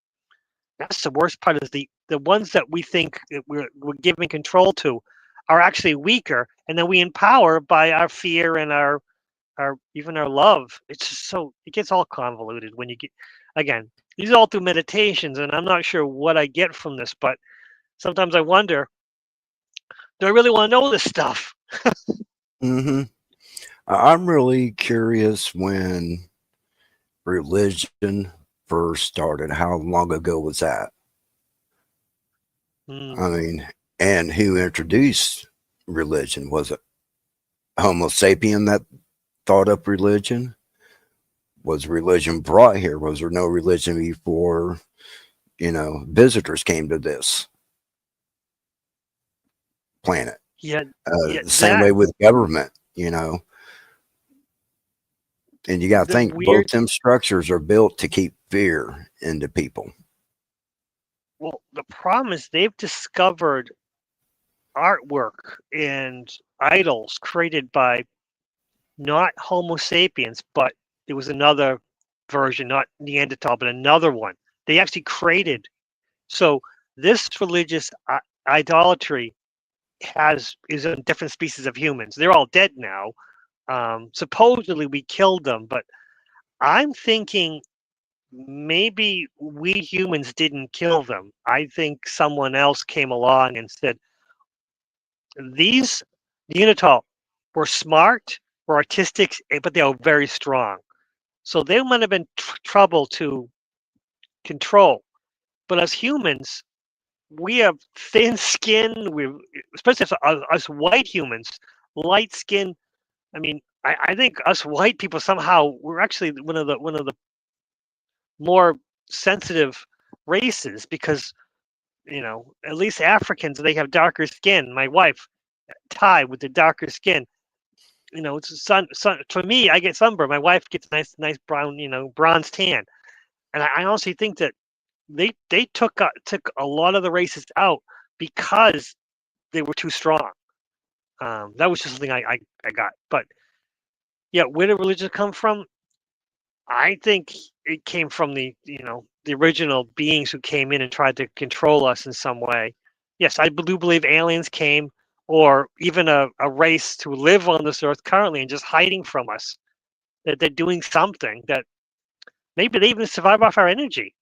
That's the worst part is the ones that we think that we're giving control to are actually weaker, and then we empower by our fear and our even our love. It's just so it gets all convoluted when you get, again, these are all through meditations, and I'm not sure what I get from this, but sometimes I wonder, do I really want to know this stuff? Mm-hmm. I'm really curious when religion first started. How long ago was that? Hmm. I mean, and who introduced religion? Was it Homo sapien that thought up religion? Was religion brought here? Was there no religion before, visitors came to this planet? Yeah, yeah, The same that way with government, and you got to the think both weird. them structures are built to keep fear into people. Well, the problem is they've discovered artwork and idols created by not Homo sapiens, but there was another version, not Neanderthal, but another one. They actually created. So this religious idolatry is on different species of humans. They're all dead now. Supposedly we killed them, but I'm thinking maybe we humans didn't kill them. I think someone else came along and said, These Neanderthal were smart, were artistic, but they were very strong. So they might have been trouble to control. But as humans, we have thin skin. We, especially us white humans, light skin. I mean, I think us white people somehow we're actually one of the more sensitive races because at least Africans they have darker skin. My wife, Thai with the darker skin. It's sun. For me, I get sunburn. My wife gets nice brown, bronze tan. And I honestly think that they took a lot of the races out because they were too strong. That was just something I got. But yeah, where did religion come from? I think it came from the original beings who came in and tried to control us in some way. Yes, I do believe aliens came, or even a race to live on this earth currently and just hiding from us. That they're doing something that maybe they even survive off our energy.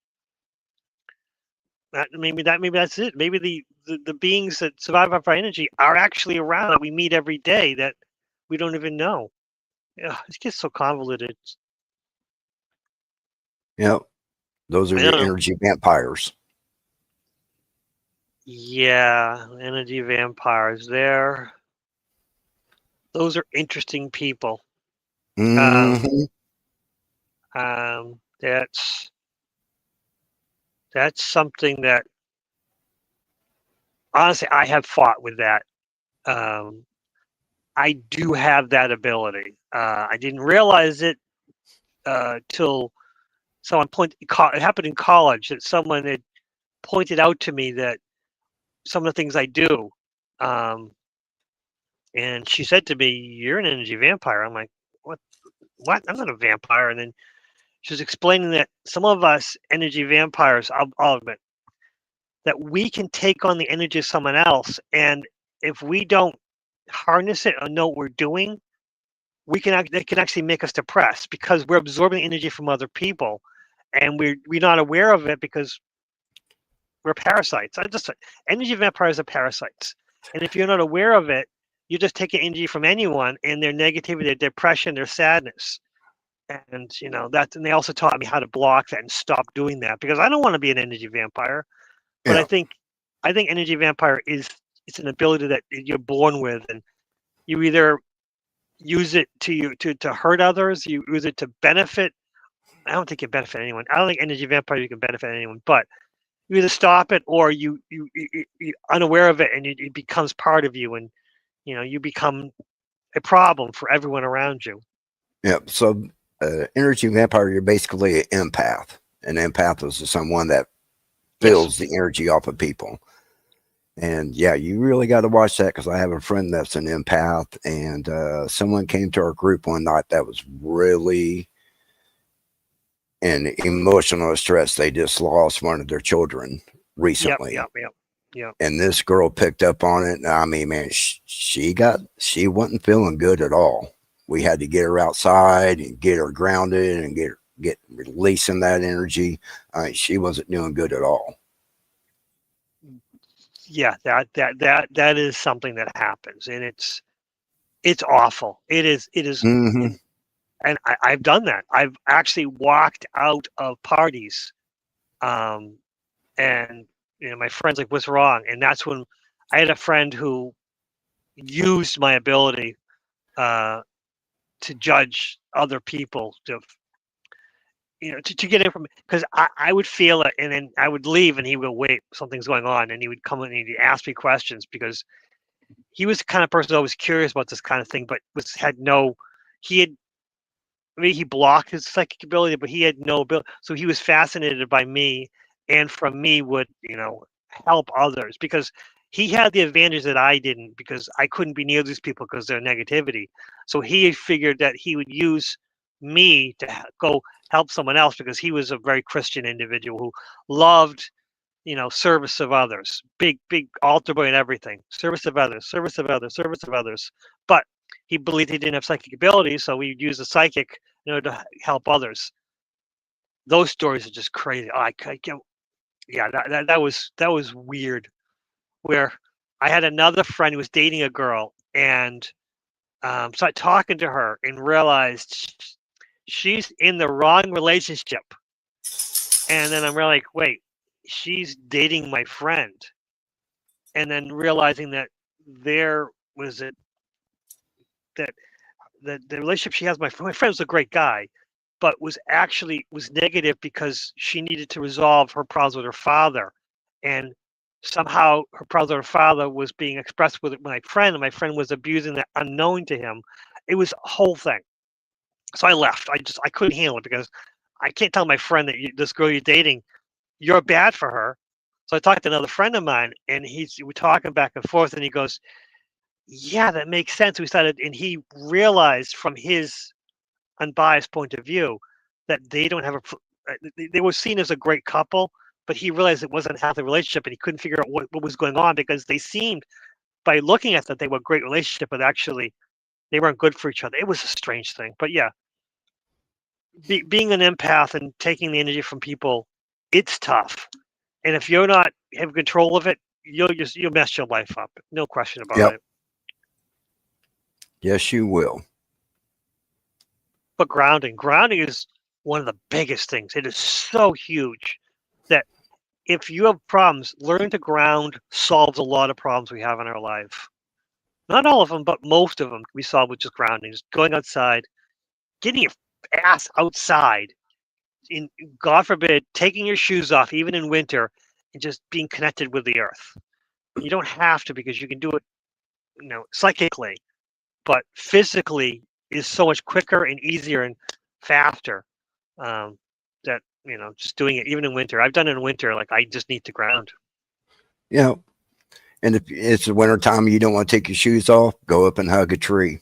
Maybe that's it. Maybe the beings that survive off our energy are actually around that we meet every day that we don't even know. Yeah, it gets so convoluted. Yep. Those are I your don't know. energy vampires. Yeah, energy vampires. Those are interesting people. Hmm. That's something that honestly I have fought with that. Um, I do have that ability. I didn't realize it till someone pointed. It happened in college that someone had pointed out to me that some of the things I do. Um, and she said to me, "You're an energy vampire." I'm like, "What? What? I'm not a vampire." And then she was explaining that some of us energy vampires, I'll admit, that we can take on the energy of someone else, and if we don't harness it or know what we're doing, it can actually make us depressed because we're absorbing energy from other people, and we're not aware of it because we're parasites. Energy vampires are parasites, and if you're not aware of it, you're just taking energy from anyone and their negativity, their depression, their sadness. And and they also taught me how to block that and stop doing that because I don't want to be an energy vampire. But Yeah. I think energy vampire is it's an ability that you're born with, and you either use it to hurt others, you use it to benefit. I don't think you benefit anyone. I don't think energy vampire you can benefit anyone, but you either stop it or you unaware of it and it becomes part of you, and you become a problem for everyone around you. Yep. So, energy vampire, you're basically an empath. An empath is someone that Yes. feels the energy off of people. And yeah, you really got to watch that because I have a friend that's an empath, and someone came to our group one night that was really in emotional distress. They just lost one of their children Yep. recently, Yep. Yep. Yep. and this girl picked up on it. And I mean, man, she wasn't feeling good at all. We had to get her outside and get her grounded and get releasing that energy. She wasn't doing good at all. Yeah. That is something that happens, and it's awful. It is. Hmm. And I've done that. I've actually walked out of parties, um, and my friend's like, "What's wrong?" And that's when I had a friend who used my ability uh, to judge other people, to get information because I would feel it, and then I would leave, and he would go, "Wait, something's going on," and he would come in and he'd ask me questions because he was the kind of person who was curious about this kind of thing, but had no, he had maybe he blocked his psychic ability, but he had no ability. So he was fascinated by me, and from me would help others because he had the advantage that I didn't because I couldn't be near these people because their negativity. So he figured that he would use me to go help someone else because he was a very Christian individual who loved service of others, big altar boy and everything, service of others, service of others, service of others. But he believed he didn't have psychic ability, so we would use the psychic to help others. Those stories are just crazy. Oh, I can't, yeah, that was weird. Where I had another friend who was dating a girl, and started talking to her and realized she's in the wrong relationship. And then I'm really like, wait, she's dating my friend. And then realizing that there was that the relationship she has, my friend was a great guy, but was negative because she needed to resolve her problems with her father. And somehow her problems with her father was being expressed with my friend, and my friend was abusing that unknown to him. It was a whole thing. So I left. I couldn't handle it because I can't tell my friend that this girl you're dating, you're bad for her. So I talked to another friend of mine, and we're talking back and forth, and he goes, "Yeah, that makes sense." We started, and he realized from his unbiased point of view that they don't have they were seen as a great couple, but he realized it wasn't a healthy relationship, and he couldn't figure out what was going on because they seemed, by looking at that, they were a great relationship, but actually they weren't good for each other. It was a strange thing, but yeah, being an empath and taking the energy from people, it's tough. And if you're not have control of it, you'll mess your life up. No question about Yep. it. Yes, you will. But grounding is one of the biggest things. It is so huge that if you have problems, learning to ground solves a lot of problems we have in our life. Not all of them, but most of them can be solved with just grounding. Just going outside, getting your ass outside, in God forbid, taking your shoes off, even in winter, and just being connected with the earth. You don't have to because you can do it, psychically, but physically is so much quicker and easier and faster. That just doing it even in winter. I've done it in winter. Like I just need to ground. Yeah. And if it's the winter time and you don't want to take your shoes off, go up and hug a tree.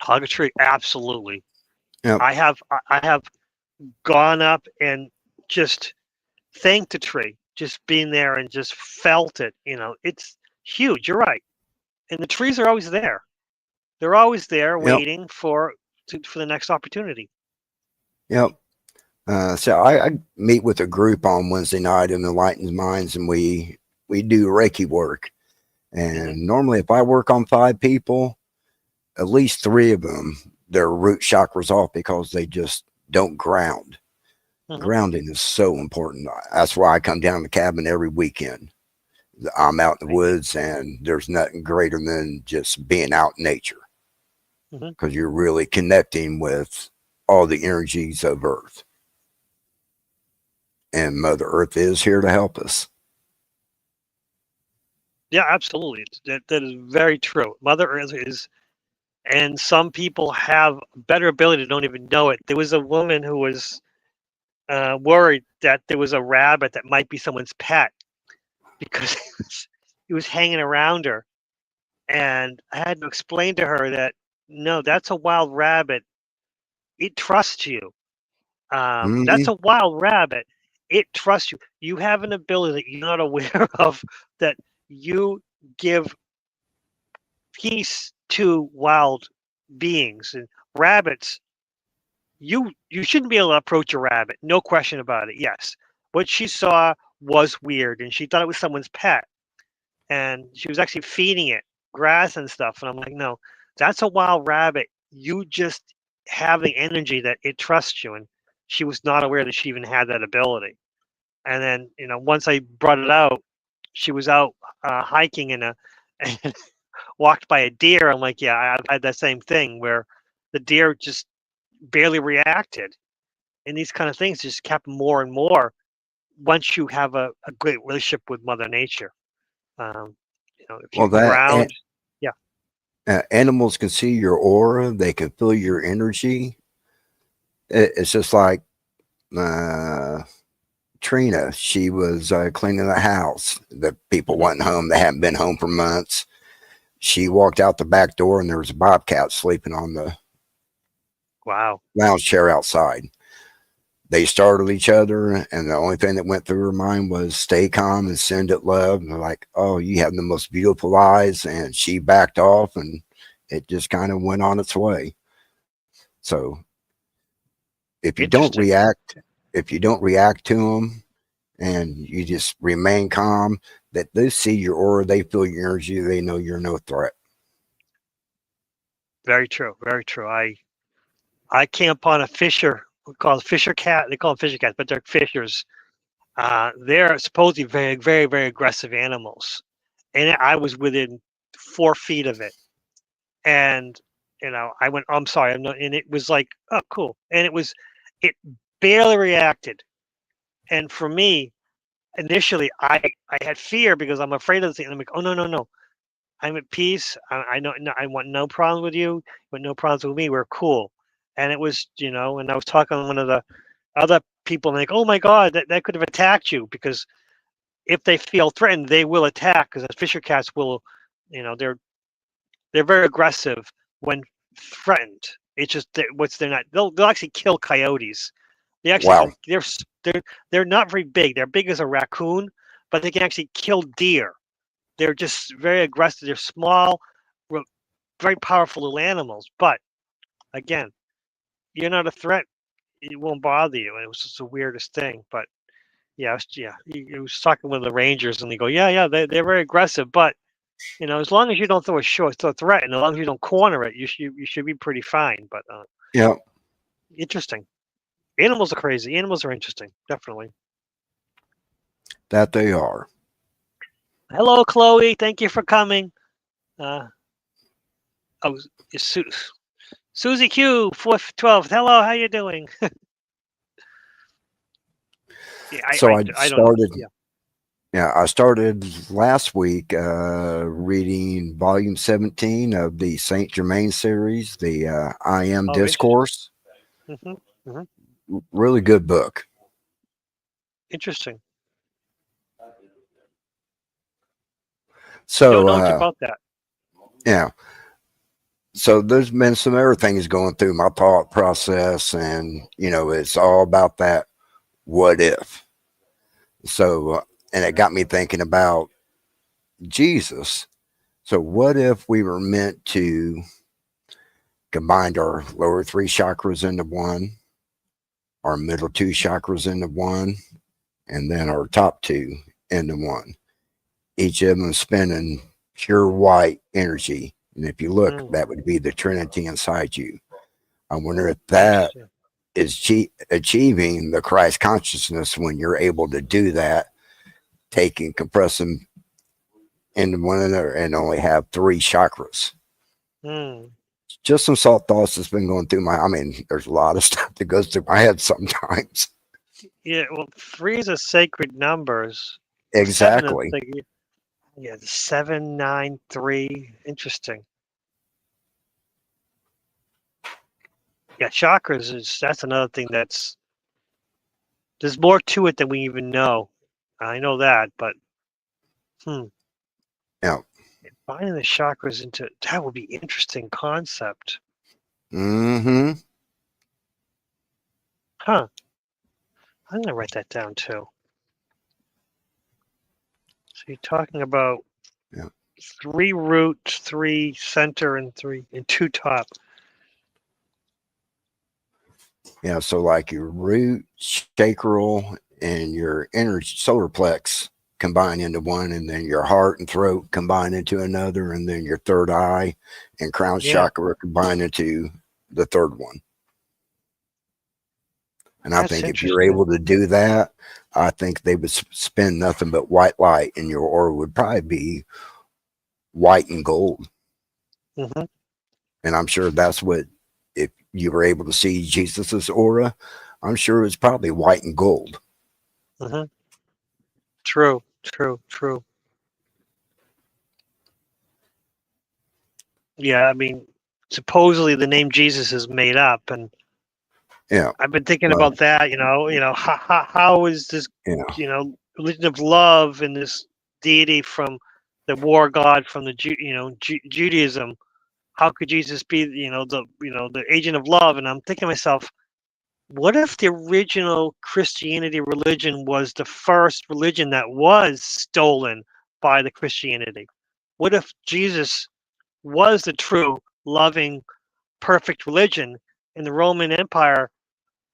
Hug a tree, absolutely. Yep. I have gone up and just thanked the tree, just being there and just felt it. It's huge. You're right, and the trees are always there. They're always there, Yep. waiting for the next opportunity. Yep. So I meet with a group on Wednesday night in Enlightened Minds, and we do Reiki work. And normally, if I work on 5 people, at least 3 of them, their root chakras off because they just don't ground. Grounding is so important. That's why I come down to the cabin every weekend. I'm out in the woods, and there's nothing greater than just being out in nature because you're really connecting with all the energies of Earth. And Mother Earth is here to help us. Yeah, absolutely. That is very true. Mother Earth is, and some people have better ability, don't even know it. There was a woman who was worried that there was a rabbit that might be someone's pet because he was hanging around her. And I had to explain to her that, no, that's a wild rabbit. It trusts you. That's a wild rabbit. It trusts you. You have an ability that you're not aware of, that you give peace to wild beings. And rabbits, you shouldn't be able to approach a rabbit. No question about it. Yes. What she saw was weird, and she thought it was someone's pet. And she was actually feeding it grass and stuff. And I'm like, no, that's a wild rabbit. You just have the energy that it trusts you. And she was not aware that she even had that ability. And then, once I brought it out, she was out hiking and walked by a deer. I'm like, yeah, I've had that same thing where the deer just barely reacted. And these kind of things just happen more and more once you have a great relationship with Mother Nature. If you Well, can ground, yeah. Animals can see your aura. They can feel your energy. It's just like Trina. She was cleaning the house. The people wasn't home. They hadn't been home for months. She walked out the back door, and there was a bobcat sleeping on the lounge chair outside. They startled each other, and the only thing that went through her mind was stay calm and send it love. And they're like, oh, you have the most beautiful eyes. And she backed off, and it just kind of went on its way. So if you don't react to them, and you just remain calm. That they see your aura, they feel your energy, they know you're no threat. Very true. Very true. I came upon a fisher. We call it fisher cat. They call them fisher cats, but they're fishers. They're supposedly very, very, very aggressive animals, and I was within 4 feet of it, and I went, "I'm sorry," I'm not, and it was like, "Oh, cool," and it barely reacted, and for me, initially, I had fear because I'm afraid of the thing. I'm like, "Oh no, no, no, I'm at peace. I know, no, I want no problems with you, but no problems with me. We're cool," and it was, and I was talking to one of the other people, and like, "Oh my God, that could have attacked you because." If they feel threatened, they will attack because the fisher cats will, they're very aggressive when threatened. It's just that what's they're not. They'll actually kill coyotes. They actually Wow. can. They're not very big. They're big as a raccoon, but they can actually kill deer. They're just very aggressive. They're small, very powerful little animals. But again, you're not a threat. It won't bother you. And it was just the weirdest thing. But yeah, he was talking with the Rangers, and they go, yeah, yeah, they're very aggressive, but as long as you don't throw a short threat, and as long as you don't corner it, you should be pretty fine. But Yeah, interesting. Animals are crazy. Animals are interesting, definitely. that they are. Hello, Chloe. Thank you for coming. Uh, oh, it's Susie Q 412. Hello, how you doing? Yeah, So I don't know. Yeah. yeah, I started last week reading volume 17 of the Saint Germain series, the I Am Oh, interesting. Discourse. Hmm. Hmm. Really good book. Interesting. Don't So, know much about that. yeah. So there's been some other things going through my thought process, and it's all about that what if. So, and it got me thinking about Jesus. So, what if we were meant to combine our lower three chakras into one, our middle two chakras into one, and then our top two into one? Each of them spinning pure white energy. And if you look, Mm, that would be the Trinity inside you. I wonder if that interesting. is achieving the Christ consciousness when you're able to do that, take and compress them into one another and only have three chakras. Mm. Just some thoughts that's been going through I mean, there's a lot of stuff that goes through my head sometimes. Yeah, well, three is a sacred numbers. Seven is Exactly. like, yeah, 793. Interesting. Yeah, chakras that's another thing there's more to it than we even know. I know that, but hmm, Yeah. finding the chakras into that would be interesting concept. Mm-hmm. Huh. I'm gonna write that down too. So you're talking about Yeah. 3 root, 3 center, and 2 top. Yeah. So like your root, sacral, and your energy solar plex combine into one, and then your heart and throat combine into another, and then your third eye and crown Yeah, chakra combine into the third one. And I that's think if you're interesting. able to do that, I think they would spend nothing but white light, and your aura would probably be white and gold. Hmm. And I'm sure that's what, if you were able to see Jesus's aura, I'm sure it's probably white and gold. Hmm. True, true, true. Yeah, I mean, supposedly the name Jesus is made up, and Yeah. I've been thinking But, about that. How is this, yeah. religion of love and this deity from the war god from the Judaism? How could Jesus be, the agent of love? And I'm thinking to myself, what if the original Christianity religion was the first religion that was stolen by the Christianity? What if Jesus was the true, loving, perfect religion, and the Roman Empire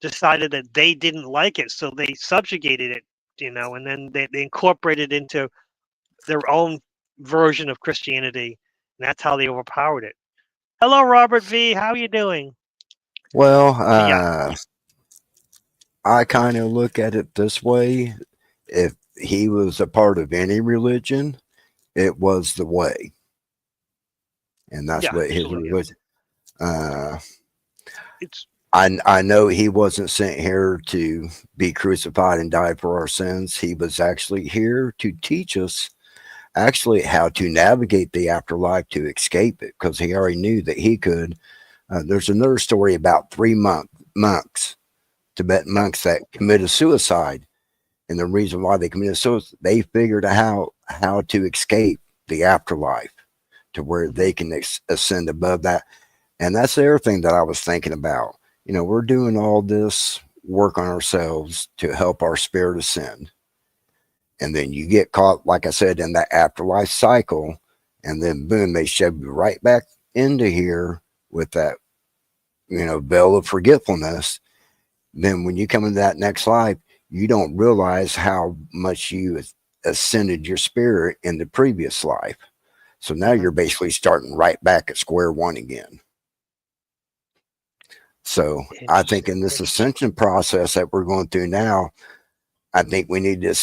decided that they didn't like it, so they subjugated it and then they incorporated into their own version of Christianity, and that's how they overpowered it. Hello, Robert V. How are you doing? Well, Yeah. I kind of look at it this way. If he was a part of any religion, it was the way. And that's Yeah, what his absolutely. religion. It's I know he wasn't sent here to be crucified and die for our sins. He was actually here to teach us actually how to navigate the afterlife to escape it, because he already knew that he could. There's another story about three monks, Tibetan monks, that committed suicide. And the reason why they committed suicide, they figured out how to escape the afterlife to where they can ascend above that. And that's the other thing that I was thinking about. We're doing all this work on ourselves to help our spirit ascend. And then you get caught, like I said, in that afterlife cycle. And then boom, they shove you right back into here with that, veil of forgetfulness. Then when you come into that next life, you don't realize how much you ascended your spirit in the previous life. So now you're basically starting right back at square one again. So I think in this ascension process that we're going through now, I think we need to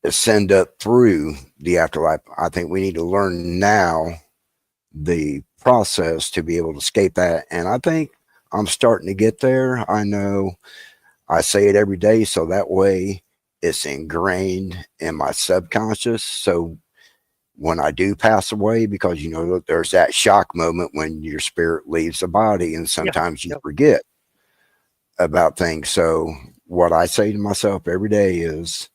ascend up through the afterlife. I think we need to learn now the process to be able to escape that. And I think I'm starting to get there. I know I say it every day, so that way it's ingrained in my subconscious. So when I do pass away, because there's that shock moment when your spirit leaves the body, and sometimes you forget about things. So what I say to myself every day is,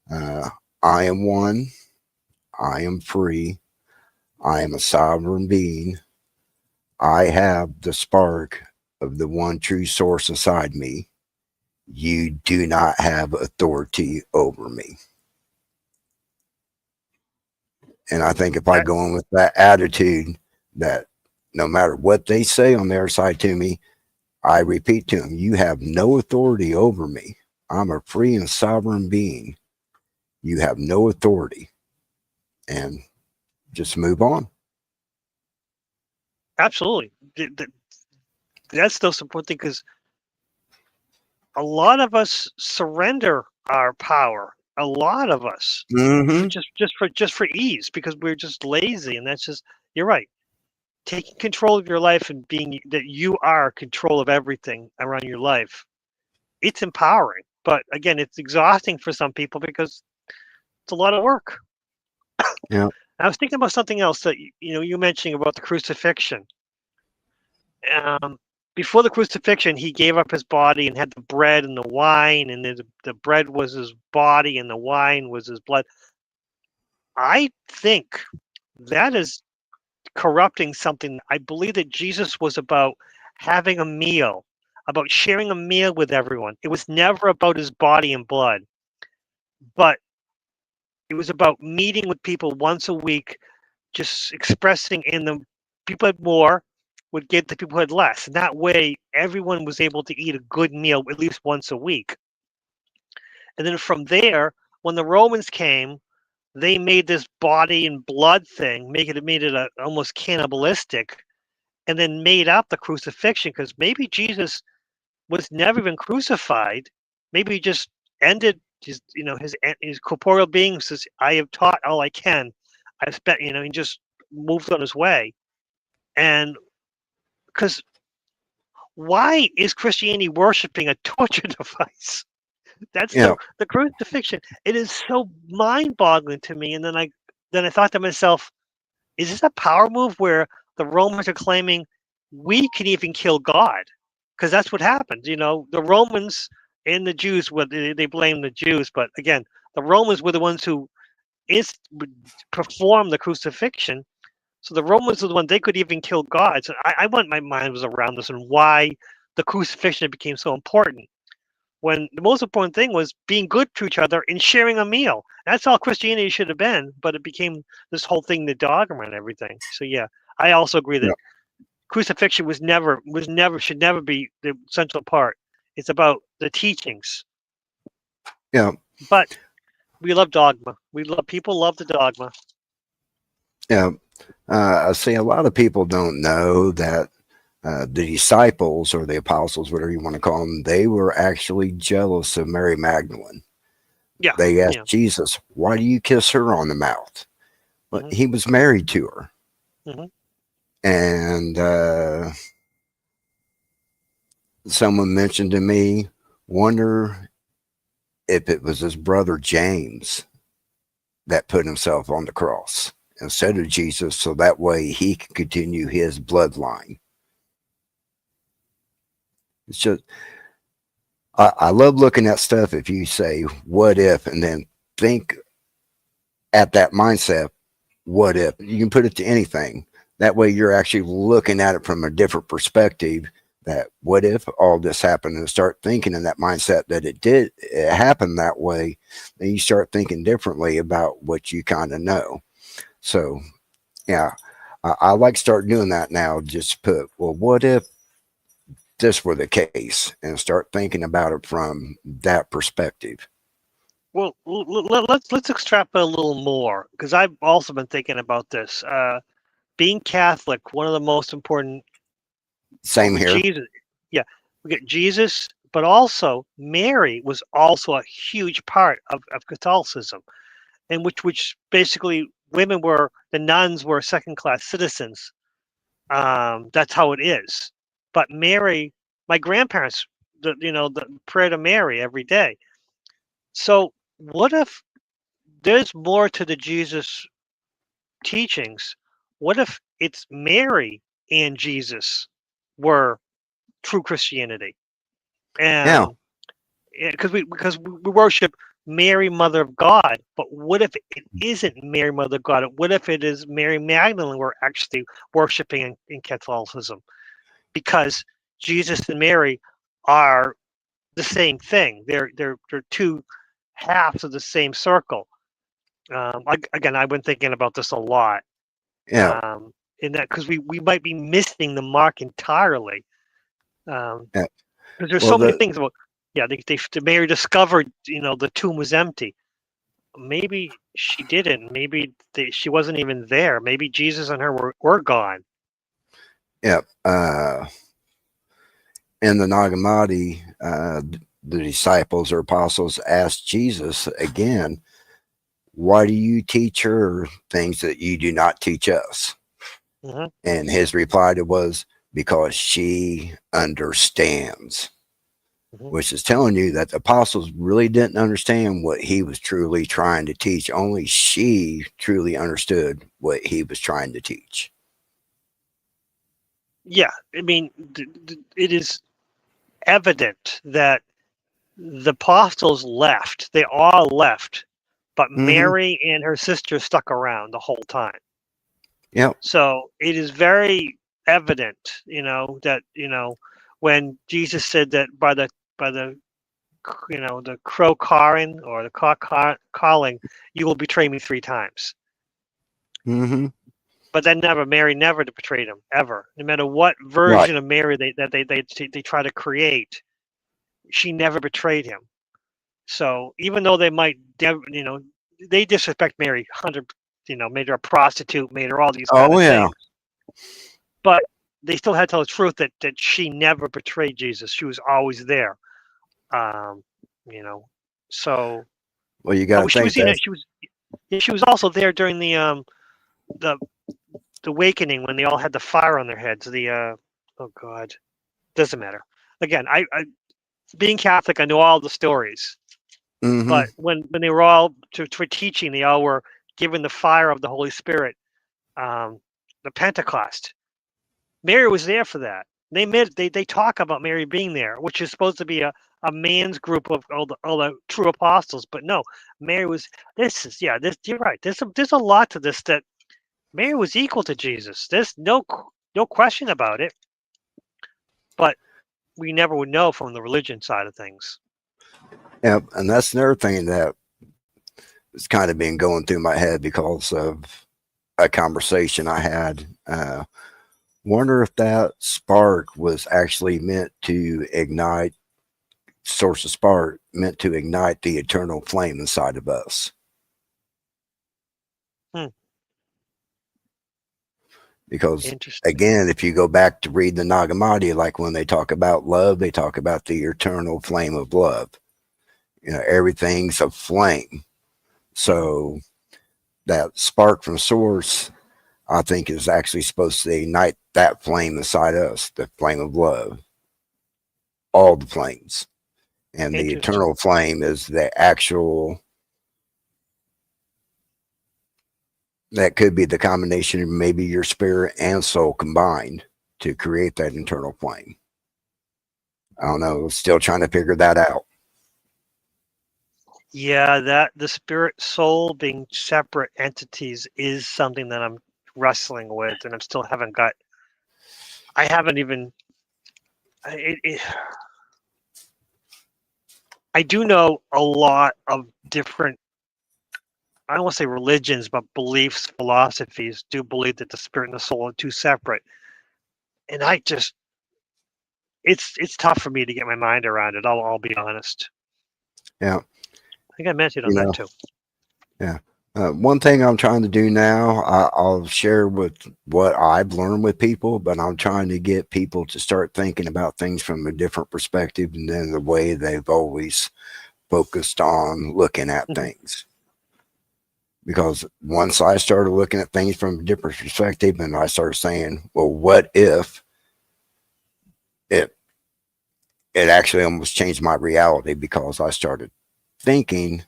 I am one, I am free, I am a sovereign being, I have the spark of the one true source inside me. You do not have authority over me. And I think if I go in with that attitude, that no matter what they say on their side to me, I repeat to them, you have no authority over me. I'm a free and sovereign being. You have no authority. And just move on. Absolutely. That's the most important thing, because a lot of us surrender our power. A lot of us, just for ease, because we're just lazy, and that's just, you're right. Taking control of your life and being that you are control of everything around your life, it's empowering. But again, it's exhausting for some people because it's a lot of work. Yeah. I was thinking about something else that you mentioning about the crucifixion. Before the crucifixion, he gave up his body and had the bread and the wine, and the bread was his body and the wine was his blood. I think that is corrupting something. I believe that Jesus was about having a meal, about sharing a meal with everyone. It was never about his body and blood, but it was about meeting with people once a week, just expressing in them. People had more would give to people who had less. And that way, everyone was able to eat a good meal at least once a week. And then from there, when the Romans came, they made this body and blood thing, made it almost cannibalistic, and then made up the crucifixion, because maybe Jesus was never even crucified. Maybe he just ended his corporeal being. Says, I have taught all I can. I've spent, he just moved on his way. And because why is Christianity worshiping a torture device? That's the crucifixion. It is so mind-boggling to me. And then I thought to myself, is this a power move where the Romans are claiming we can even kill God? Because that's what happened. The Romans and the Jews, they blame the Jews, but again, the Romans were the ones who performed the crucifixion. So the Romans were the ones, they could even kill God. So I went, my mind was around this and why the crucifixion became so important, when the most important thing was being good to each other and sharing a meal. That's all Christianity should have been, but it became this whole thing, the dogma and everything. So yeah, I also agree that crucifixion should never be the central part. It's about the teachings. Yeah, But we love dogma. People love the dogma. Yeah. I see a lot of people don't know that the disciples or the apostles, whatever you want to call them, they were actually jealous of Mary Magdalene. Yeah, They asked yeah. Jesus, "Why do you kiss her on the mouth?" Well, Hmm. he was married to her. Hmm. And someone mentioned to me, wonder if it was his brother James that put himself on the cross instead of Jesus, so that way he could continue his bloodline. It's just, I love looking at stuff. If you say, what if, and then think at that mindset, what if, you can put it to anything. That way you're actually looking at it from a different perspective. That what if all this happened, and start thinking in that mindset that it happened that way, then you start thinking differently about what you kind of know. So yeah, I like start doing that now. Just put, well, what if this were the case, and start thinking about it from that perspective. Well, let's extrapolate a little more because I've also been thinking about this. Being Catholic, one of the most important, well, Same with here. Jesus, yeah, we get Jesus, but also Mary was also a huge part of Catholicism, in which basically women were the nuns were second class citizens. That's how it is. But Mary, my grandparents, the prayer to Mary every day. So what if there's more to the Jesus teachings? What if it's Mary and Jesus were true Christianity? Yeah. And because we worship Mary, Mother of God, but what if it isn't Mary, Mother of God? What if it is Mary Magdalene we're actually worshiping in Catholicism? Because Jesus and Mary are the same thing. They're two halves of the same circle. Again, I've been thinking about this a lot. Yeah. In that because we might be missing the mark entirely. Yeah. Because there's Well, so many the things about yeah, Mary discovered the tomb was empty. Maybe she didn't. Maybe she wasn't even there. Maybe Jesus and her were gone. yeah. In the Nag Hammadi, the disciples or apostles asked Jesus again, "Why do you teach her things that you do not teach us?" Hmm. And his reply to was, "Because she understands." Hmm. Which is telling you that the apostles really didn't understand what he was truly trying to teach. Only she truly understood what he was trying to teach. Yeah, I mean, it is evident that the apostles left. They all left, but Mm-hmm. Mary and her sister stuck around the whole time. Yep. So it is very evident, that when Jesus said that by the the crow cawing or the cock calling, you will betray me 3 times. Mm-hmm. But then Mary never betrayed him ever. No matter what Right. version of Mary they try to create, she never betrayed him. So even though they might, they disrespect Mary, made her a prostitute, made her all these kind Oh of yeah. things, but they still had to tell the truth that she never betrayed Jesus. She was always there. Um, you know, so Well, you got to she think was, you know, that. she was also there during the the awakening when they all had the fire on their heads. Oh God, doesn't matter. Again, I being Catholic, I know all the stories. Mm-hmm. But when they were all for teaching, they all were given the fire of the Holy Spirit, um, the Pentecost. Mary was there for that. They talk about Mary being there, which is supposed to be a man's group of all the true apostles. But no, Mary was. This is yeah. This you're right. There's a lot to this that Mary was equal to Jesus. There's no question about it. But we never would know from the religion side of things. Yep. And that's another thing that has kind of been going through my head because of a conversation I had. Wonder if that spark was actually meant to ignite source of spark meant to ignite the eternal flame inside of us. Hmm. Because Interesting. again, if you go back to read the Nag Hammadi, like when they talk about love, they talk about the eternal flame of love. You know, everything's a flame. So that spark from source, I think, is actually supposed to ignite that flame inside us, the flame of love, all the flames. And the Interesting. eternal flame is the actual, that could be the combination of maybe your spirit and soul combined to create that internal flame. I don't know. Still trying to figure that out. Yeah, that the spirit soul being separate entities is something that I'm wrestling with, and I haven't even. I do know a lot of different, I don't want to say religions, but beliefs, philosophies do believe that the spirit and the soul are two separate. And it's tough for me to get my mind around it. I'll be honest. Yeah. I think I mentioned You on that know, too. yeah. One thing I'm trying to do now, I'll share with what I've learned with people, but I'm trying to get people to start thinking about things from a different perspective than the way they've always focused on looking at Mhm. things. Because once I started looking at things from a different perspective and I started saying, well, what if it, it actually almost changed my reality because I started thinking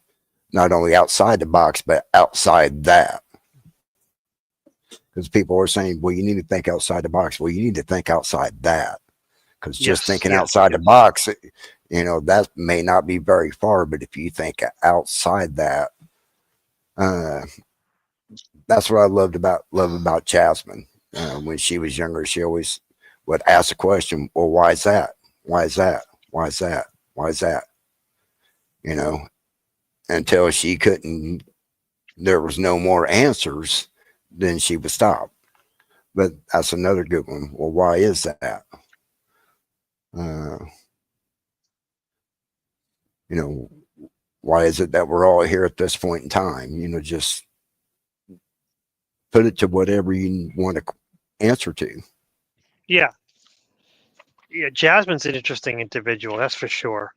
not only outside the box, but outside that. Because people are saying, well, you need to think outside the box. Well, you need to think outside that. Because just Yes, thinking yes, outside the yes. box, you know, that may not be very far. But if you think outside that, uh, that's what I love about Jasmine. When she was younger, she always would ask the question, well, why is that? Why is that? Why is that? Why is that? You know, until she couldn't, there was no more answers, then she would stop. But that's another good one. Well, why is that? Uh, you know, why is it that we're all here at this point in time? You know, just put it to whatever you want to answer to. Yeah, yeah. Jasmine's an interesting individual, that's for sure.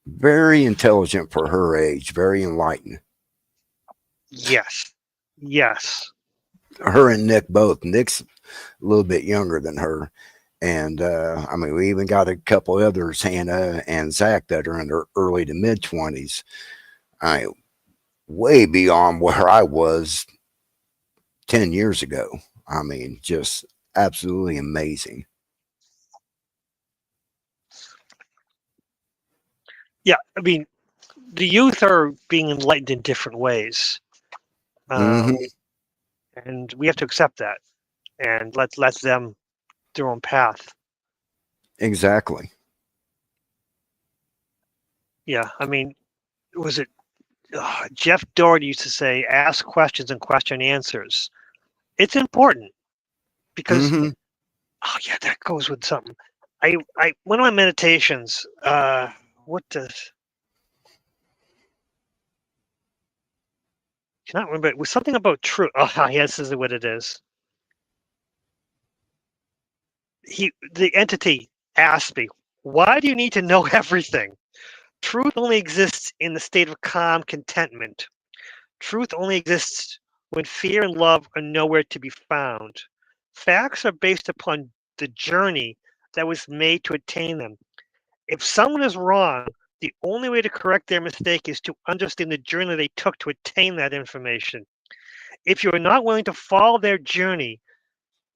Very intelligent for her age, very enlightened. Yes, yes. Her and Nick both. Nick's a little bit younger than her. And I mean, we even got a couple others, Hannah and Zach, that are in their early to mid 20s. I way beyond where I was 10 years ago. I mean, just absolutely amazing. Yeah, I mean, the youth are being enlightened in different ways, Hmm. um, and we have to accept that and let them their own path. Exactly. Yeah, I mean, was it Jeff Doherty used to say, "Ask questions and question answers." It's important because Hmm. oh yeah, that goes with something. I one of my meditations. What does cannot remember. It was something about truth. Oh, yes, this is what it is. The entity asked me, "Why do you need to know everything? Truth only exists in the state of calm contentment. Truth only exists when fear and love are nowhere to be found. Facts are based upon the journey that was made to attain them. If someone is wrong, the only way to correct their mistake is to understand the journey they took to attain that information. If you are not willing to follow their journey,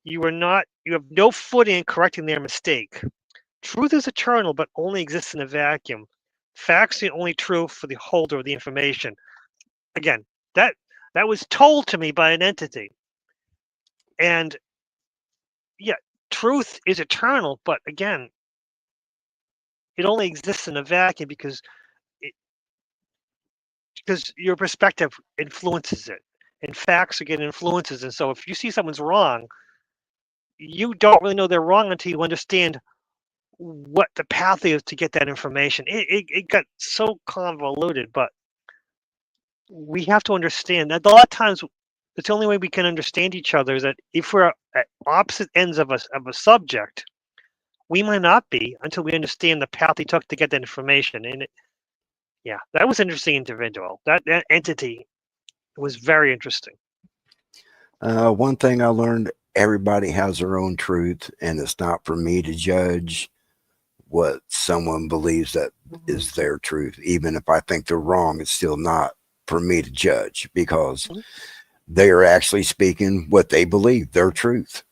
you have no footing in correcting their mistake. Truth is eternal but only exists in a vacuum. Facts are only true for the holder of the information." Again, that that was told to me by an entity. And yeah, truth is eternal, but again, it only exists in a vacuum it, because your perspective influences it, and facts again influences. And so, if you see someone's wrong, you don't really know they're wrong until you understand what the path is to get that information. It got so convoluted, but we have to understand that a lot of times it's the only way we can understand each other is that if we're at opposite ends of a subject, we might not be until we understand the path he took to get that information. And yeah, that was an interesting individual. That entity was very interesting. One thing I learned, everybody has their own truth, and it's not for me to judge what someone believes that is their truth. Even if I think they're wrong, it's still not for me to judge because Mhm. they are actually speaking what they believe, their truth.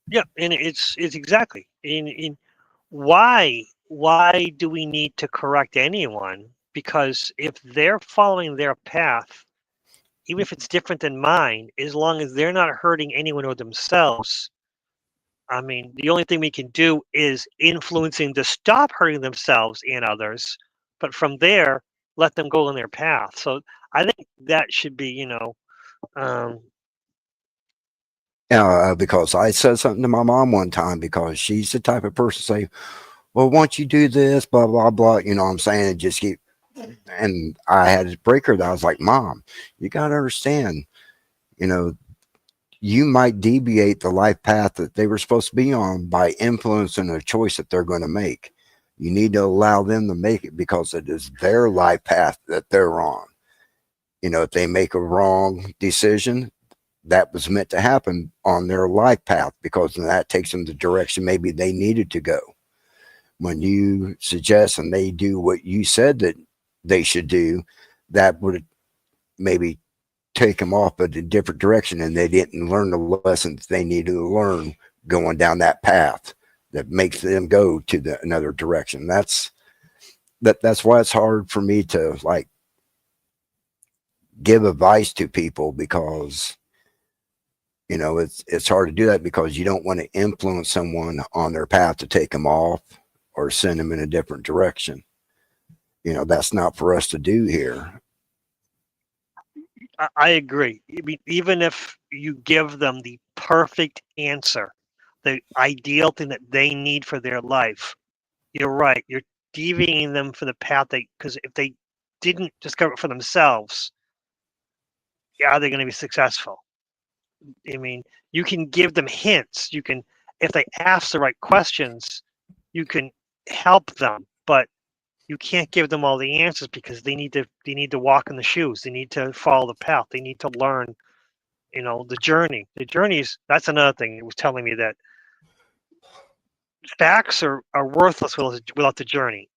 Yeah, and it's exactly in why do we need to correct anyone? Because if they're following their path, even if it's different than mine, as long as they're not hurting anyone or themselves, I mean, the only thing we can do is influencing to stop hurting themselves and others. But from there, let them go on their path. So I think that should be, um, Because I said something to my mom one time because she's the type of person say, well, once you do this, blah, blah, blah, you know what I'm saying? And just keep, and I had to break her. That I was like, Mom, you got to understand, you know, you might deviate the life path that they were supposed to be on by influencing a choice that they're going to make. You need to allow them to make it because it is their life path that they're on. You know, if they make a wrong decision, that was meant to happen on their life path because that takes them the direction maybe they needed to go. When you suggest and they do what you said that they should do, that would maybe take them off a different direction and they didn't learn the lessons they needed to learn going down that path that makes them go to another direction. That's why it's hard for me to like give advice to people because you know it's hard to do that because you don't want to influence someone on their path to take them off or send them in a different direction. You know, that's not for us to do here. I agree. I mean, even if you give them the perfect answer, the ideal thing that they need for their life, you're right. You're deviating them from the path because if they didn't discover it for themselves, are they going to be successful? I mean, you can give them hints. You can, if they ask the right questions, you can help them, but you can't give them all the answers because they need to walk in the shoes. They need to follow the path. They need to learn, the journey. The journeys, that's another thing. It was telling me that facts are worthless without the journey.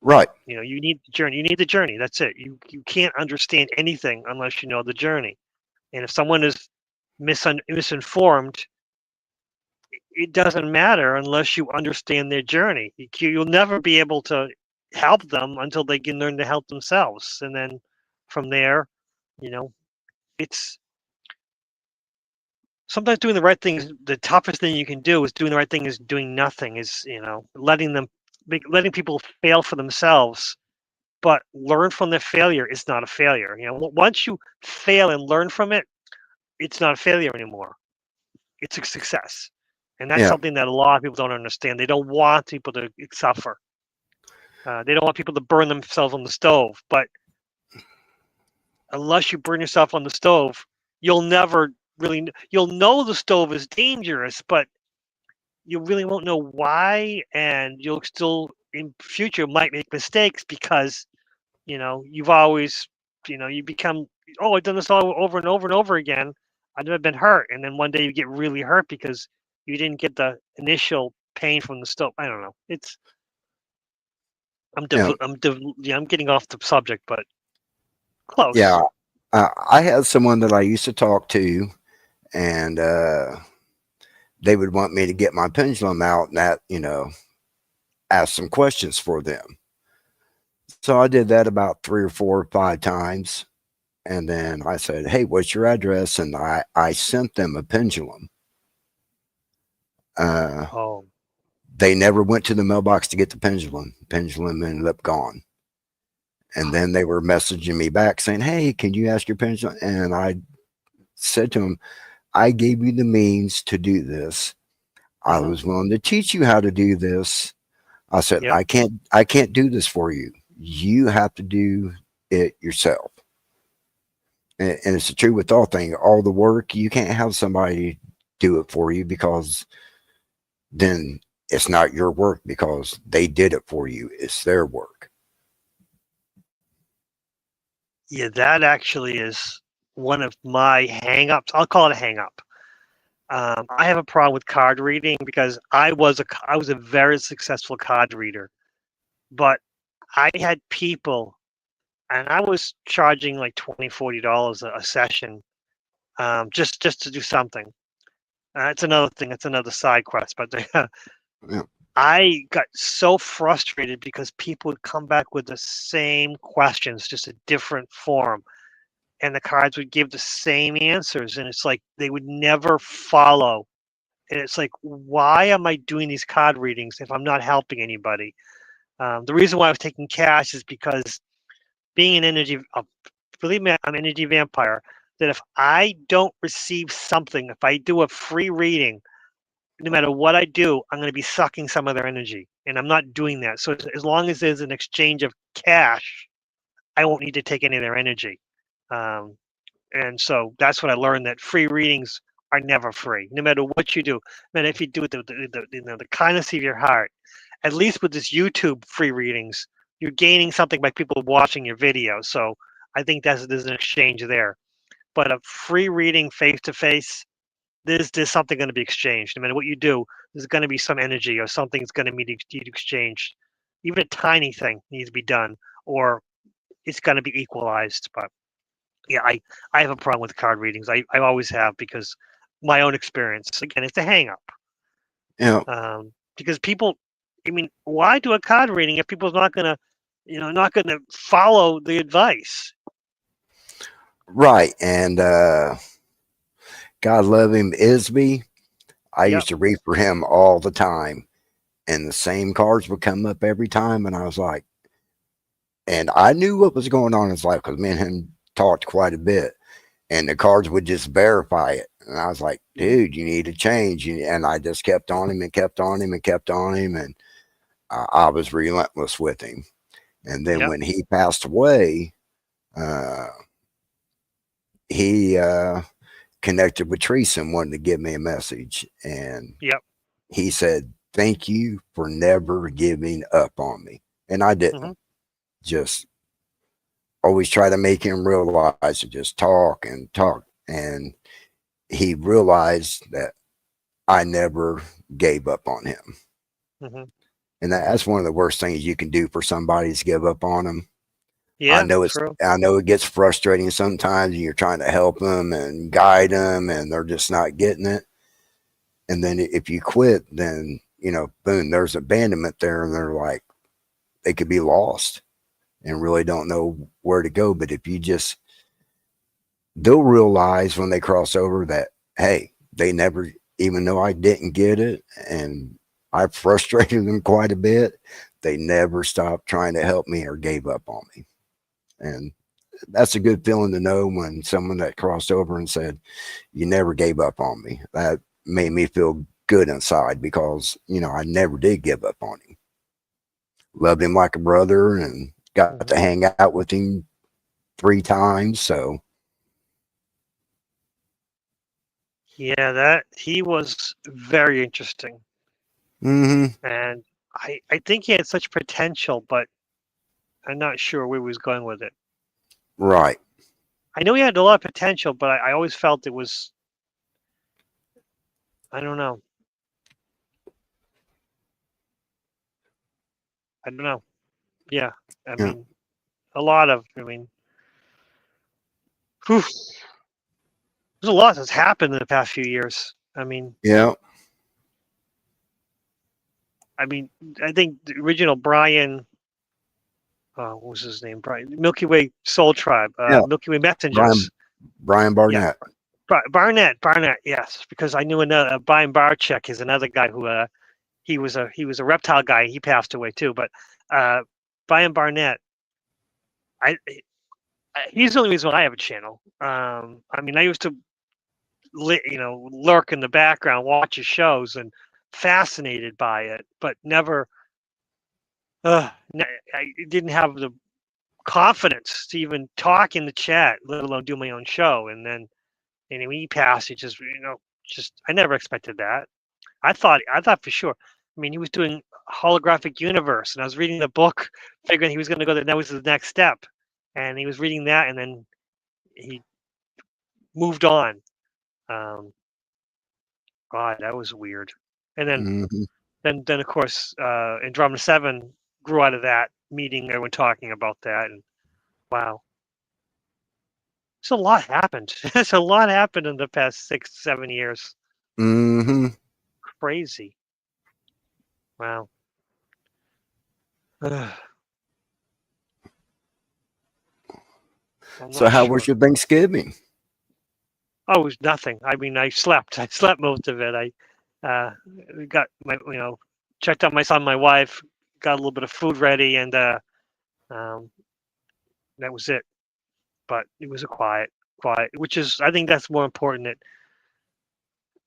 Right. You need the journey. You need the journey. That's it. You can't understand anything unless you know the journey. And if someone is misinformed, it doesn't matter unless you understand their journey. You'll never be able to help them until they can learn to help themselves. And then from there, you know, it's sometimes doing the right thing is the toughest thing you can do. Is doing the right thing is doing nothing. Is letting people fail for themselves, but learn from their failure is not a failure. Once you fail and learn from it, it's not a failure anymore. It's a success. And that's Yeah. something that a lot of people don't understand. They don't want people to suffer. They don't want people to burn themselves on the stove. But unless you burn yourself on the stove, you'll never really, you'll know the stove is dangerous, but you really won't know why. And you'll still, in future, might make mistakes because, you've always, you become, oh, I've done this all over and over and over again. I've never been hurt. And then one day you get really hurt because you didn't get the initial pain from the stove. I don't know. Yeah. I'm getting off the subject, but close. Yeah. I had someone that I used to talk to, and they would want me to get my pendulum out and that, ask some questions for them. So I did that about 3 or 4 or 5 times. And then I said, hey, what's your address? And I sent them a pendulum. Uh, Oh, they never went to the mailbox to get the pendulum. Pendulum ended up gone. And then they were messaging me back saying, hey, can you ask your pendulum? And I said to them, I gave you the means to do this. I was willing to teach you how to do this. I said, Yep. I can't do this for you. You have to do it yourself. And it's true with all things. All the work, you can't have somebody do it for you, because then it's not your work, because they did it for you. It's their work. Yeah, that actually is one of my hang-ups. I'll call it a hang-up. I have a problem with card reading because I was a very successful card reader, but I had people, and I was charging like $20, $40 a session, just to do something. It's another thing. It's another side quest, but Yeah. I got so frustrated because people would come back with the same questions, just a different form, and the cards would give the same answers, and it's like they would never follow. And it's like, why am I doing these card readings if I'm not helping anybody? The reason why I was taking cash is because being an energy, believe me, I'm an energy vampire. That if I don't receive something, if I do a free reading, no matter what I do, I'm going to be sucking some of their energy, and I'm not doing that. So as long as there's an exchange of cash, I won't need to take any of their energy. Um, and so that's what I learned, that free readings are never free, no matter what you do. Man, if you do it the kindness of your heart, at least with this YouTube free readings, you're gaining something by people watching your video. So I think there's an exchange there. But a free reading face to face, there's something going to be exchanged. No matter what you do, there's going to be some energy or something's going to need exchanged. Even a tiny thing needs to be done, or it's going to be equalized. But yeah, I have a problem with card readings. I always have, because my own experience. Again, it's a hang up. Yeah. Because people, I mean, why do a card reading if people's not gonna, not gonna follow the advice? Right. And God love him, Isby. I Yep. used to read for him all the time, and the same cards would come up every time. And I was like, and I knew what was going on in his life, because me and him talked quite a bit, and the cards would just verify it. And I was like, dude, you need to change. And I just kept on him and kept on him and kept on him. And I was relentless with him. And then Yep. when he passed away, he connected with Teresa and wanted to give me a message. And Yep. he said, thank you for never giving up on me. And I didn't. Hmm. Just always try to make him realize to just talk and talk. And he realized that I never gave up on him. Hmm. And that's one of the worst things you can do for somebody, is give up on them. Yeah. True. I know it gets frustrating sometimes, and you're trying to help them and guide them, and they're just not getting it. And then if you quit, then, boom, there's abandonment there, and they're like, they could be lost and really don't know where to go. But if you just, they'll realize when they cross over that, hey, they never, even though I didn't get it and I frustrated them quite a bit, they never stopped trying to help me or gave up on me. And that's a good feeling to know, when someone that crossed over and said, you never gave up on me. That made me feel good inside, because, I never did give up on him. Loved him like a brother, and got to hang out with him 3 times. So Yeah, that he was very interesting, mm-hmm. and I think he had such potential, but I'm not sure where he was going with it. Right. I know he had a lot of potential, but I always felt it was, I don't know. I don't know. Yeah, I Yeah. mean, a lot of, whew, there's a lot that's happened in the past few years. Yeah. I think the original Brian, what was his name? Brian, Milky Way Soul Tribe, Yeah. Milky Way Brian Messengers. Barnett. Yeah, Barnett, yes, because I knew another Brian Barczyk is another guy who he was a reptile guy. He passed away too, but Brian Barnett, he's the only reason why I have a channel. I used to lurk in the background, watch his shows, and fascinated by it, but never. I didn't have the confidence to even talk in the chat, let alone do my own show. And then anyway, he passed. It just, just I never expected that. I thought for sure. I mean, he was doing holographic universe, and I was reading the book, figuring he was going to go that was the next step, and he was reading that, and then he moved on. God, that was weird. And then, then of course, Andromeda 7 grew out of that meeting. Everyone talking about that, and wow, so a lot happened. There's a lot happened in the past 6-7 years. Crazy. Wow. So how was your Thanksgiving? Oh, it was nothing. I mean, I slept. I slept most of it. I got my, checked on my son, my wife, got a little bit of food ready, and that was it. But it was a quiet, which is, I think that's more important. That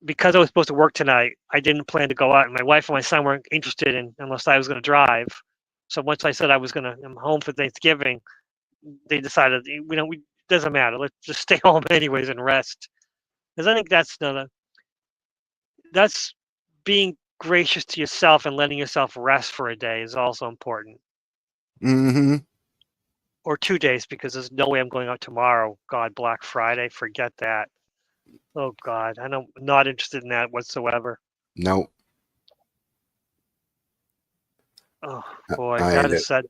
because I was supposed to work tonight, I didn't plan to go out, and my wife and my son weren't interested in unless I was going to drive. So once I said I'm home for Thanksgiving, they decided, we doesn't matter. Let's just stay home anyways and rest. Because I think that's being gracious to yourself and letting yourself rest for a day is also important. Or 2 days, because there's no way I'm going out tomorrow. God, Black Friday, forget that. Oh God, I'm not interested in that whatsoever. Nope. Oh boy, that is sad.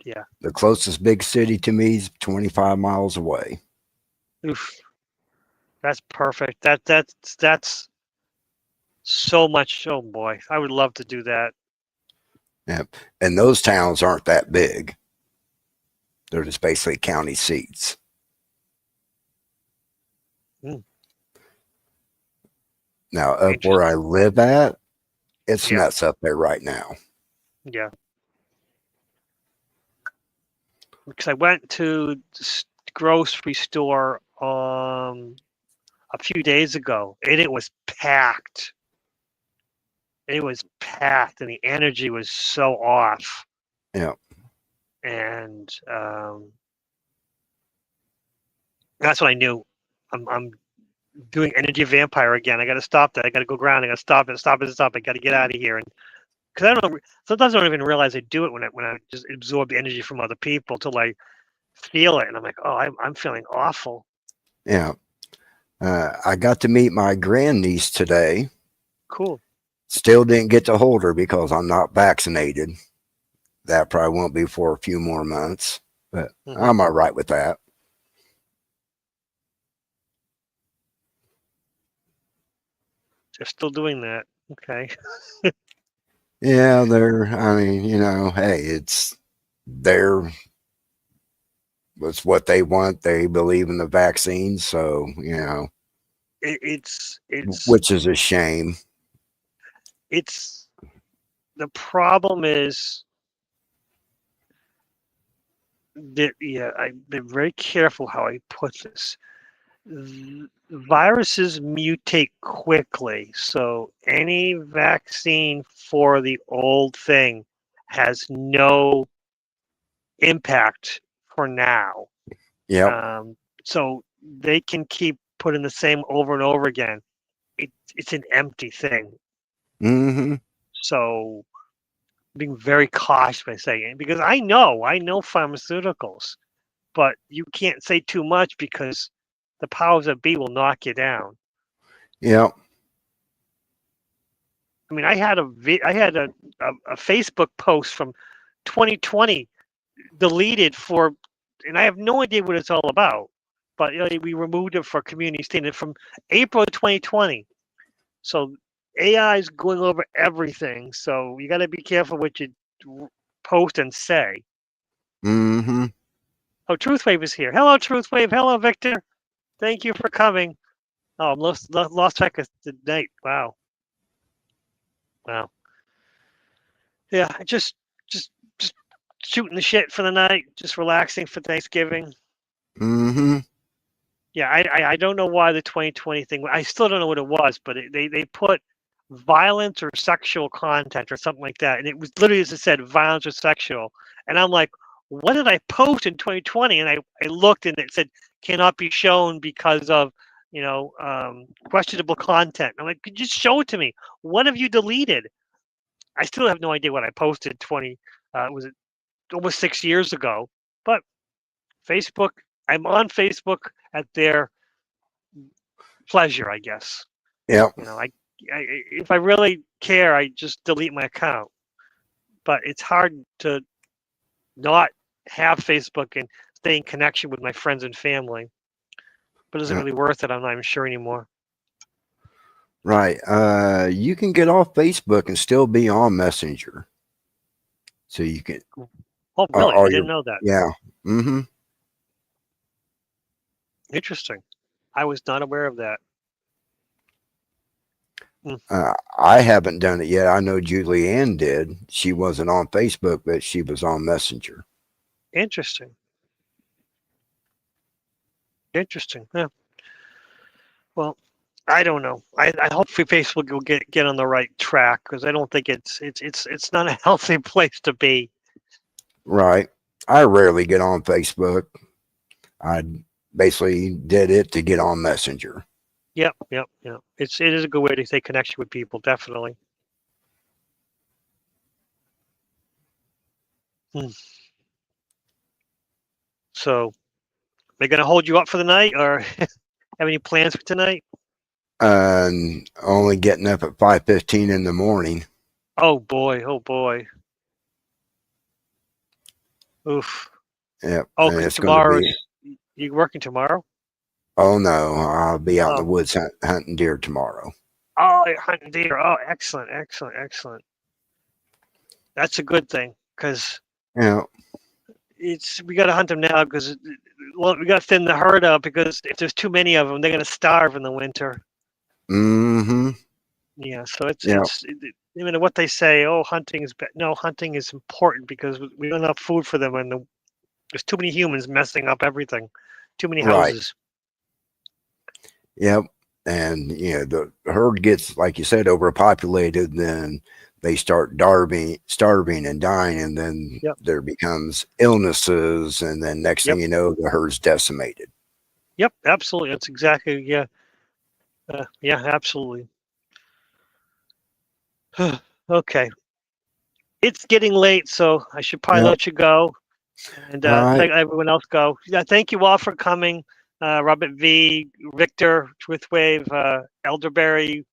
Yeah. The closest big city to me is 25 miles away. Oof. That's perfect. That's so much. Oh boy, I would love to do that. Yeah, and those towns aren't that big. They're just basically county seats. Now, up where I live at, it's nuts up there right now. Yeah. Because I went to the grocery store a few days ago, and it was packed. It was packed, and the energy was so off. Yeah. And that's when I knew I'm doing Energy Vampire again. I got to stop that. I got to go ground. I got to stop it. I got to get out of here. And because I don't, sometimes I don't even realize I do it when I just absorb the energy from other people till I feel it, and I'm like, oh, I'm feeling awful. Yeah. I got to meet my grandniece today. Cool. Still didn't get to hold her because I'm not vaccinated. That probably won't be for a few more months, but I'm all right with that. They're still doing that. Okay. Yeah, I mean, hey, it's what they want. They believe in the vaccine. So, it's which is a shame. The problem is that, I've been very careful how I put this. Viruses mutate quickly, so any vaccine for the old thing has no impact for now. Yeah. So they can keep putting the same over and over again. It's an empty thing. So being very cautious by saying it, because I know pharmaceuticals, but you can't say too much because the powers that be will knock you down. Yeah. I mean, I had a Facebook post from 2020 deleted and I have no idea what it's all about, but we removed it for community standard from April 2020. So AI is going over everything, so you got to be careful what you post and say. Oh, Truthwave is here. Hello, Truthwave. Hello, Victor. Thank you for coming. Oh, I'm lost track of the date. Wow. Yeah, just shooting the shit for the night, just relaxing for Thanksgiving. Yeah, I don't know why the 2020 thing. I still don't know what it was, but they put violence or sexual content or something like that. And it was literally, as it said, violence or sexual. And I'm like, what did I post in 2020? And I looked and it said, cannot be shown because of, questionable content. I'm like, just show it to me. What have you deleted? I still have no idea what I posted was it almost 6 years ago. But Facebook, I'm on Facebook at their pleasure, I guess. Yeah. If I really care, I just delete my account. But it's hard to not have Facebook and stay in connection with my friends and family. But is it really worth it? I'm not even sure anymore. Right. You can get off Facebook and still be on Messenger. So you can. Oh, really? I didn't know that. Yeah. Mm-hmm. Interesting. I was not aware of that. I haven't done it yet. I know Julianne did. She wasn't on Facebook, but she was on Messenger. Interesting. Yeah. Well, I don't know. I hopefully Facebook will get on the right track, because I don't think it's not a healthy place to be. Right. I rarely get on Facebook. I basically did it to get on Messenger. Yep. It is a good way to stay connected with people, definitely. So, they're going to hold you up for the night, or have any plans for tonight? Only getting up at 5:15 in the morning. Oh boy. Oof. Yep. Oh, because tomorrow, you working tomorrow? Oh no, I'll be out in the woods hunting deer tomorrow. Oh, you're hunting deer. Oh, excellent. That's a good thing, because we got to hunt them now, because we got to thin the herd out, because if there's too many of them, they're going to starve in the winter. Mm-hmm. Yeah, so it's what they say. Oh, hunting is important, because we don't have food for them, and there's too many humans messing up everything. Too many houses. Yep. And the herd gets, like you said, overpopulated, then they start starving and dying, and then there becomes illnesses, and then next thing you know, the herd's decimated. Yep, absolutely. That's exactly, yeah, absolutely. Okay, it's getting late, so I should probably let you go, and let everyone else go. Yeah, thank you all for coming. Robert V, Victor, Twithwave, Elderberry.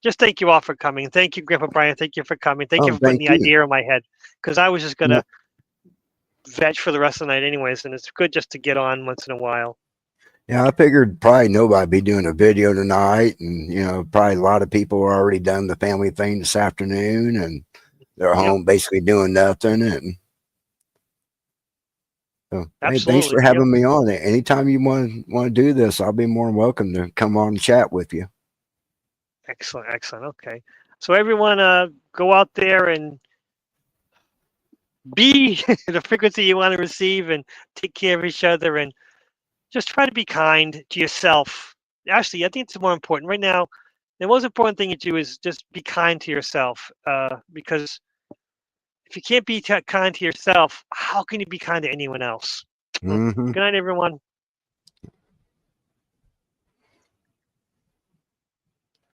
Just thank you all for coming. Thank you, Grandpa Brian. Thank you for coming. Thank you for putting the idea in my head, because I was just gonna veg for the rest of the night anyways, and it's good just to get on once in a while. Yeah, I figured probably nobody be doing a video tonight, and probably a lot of people are already done the family thing this afternoon, and they're home basically doing nothing. And so, hey, thanks for having me on. Anytime you want to do this, I'll be more than welcome to come on and chat with you. Excellent. Okay, so everyone, go out there and be the frequency you want to receive, and take care of each other, and just try to be kind to yourself. Actually, I think it's more important right now. The most important thing to do is just be kind to yourself, because if you can't be kind to yourself, how can you be kind to anyone else? Good night, everyone.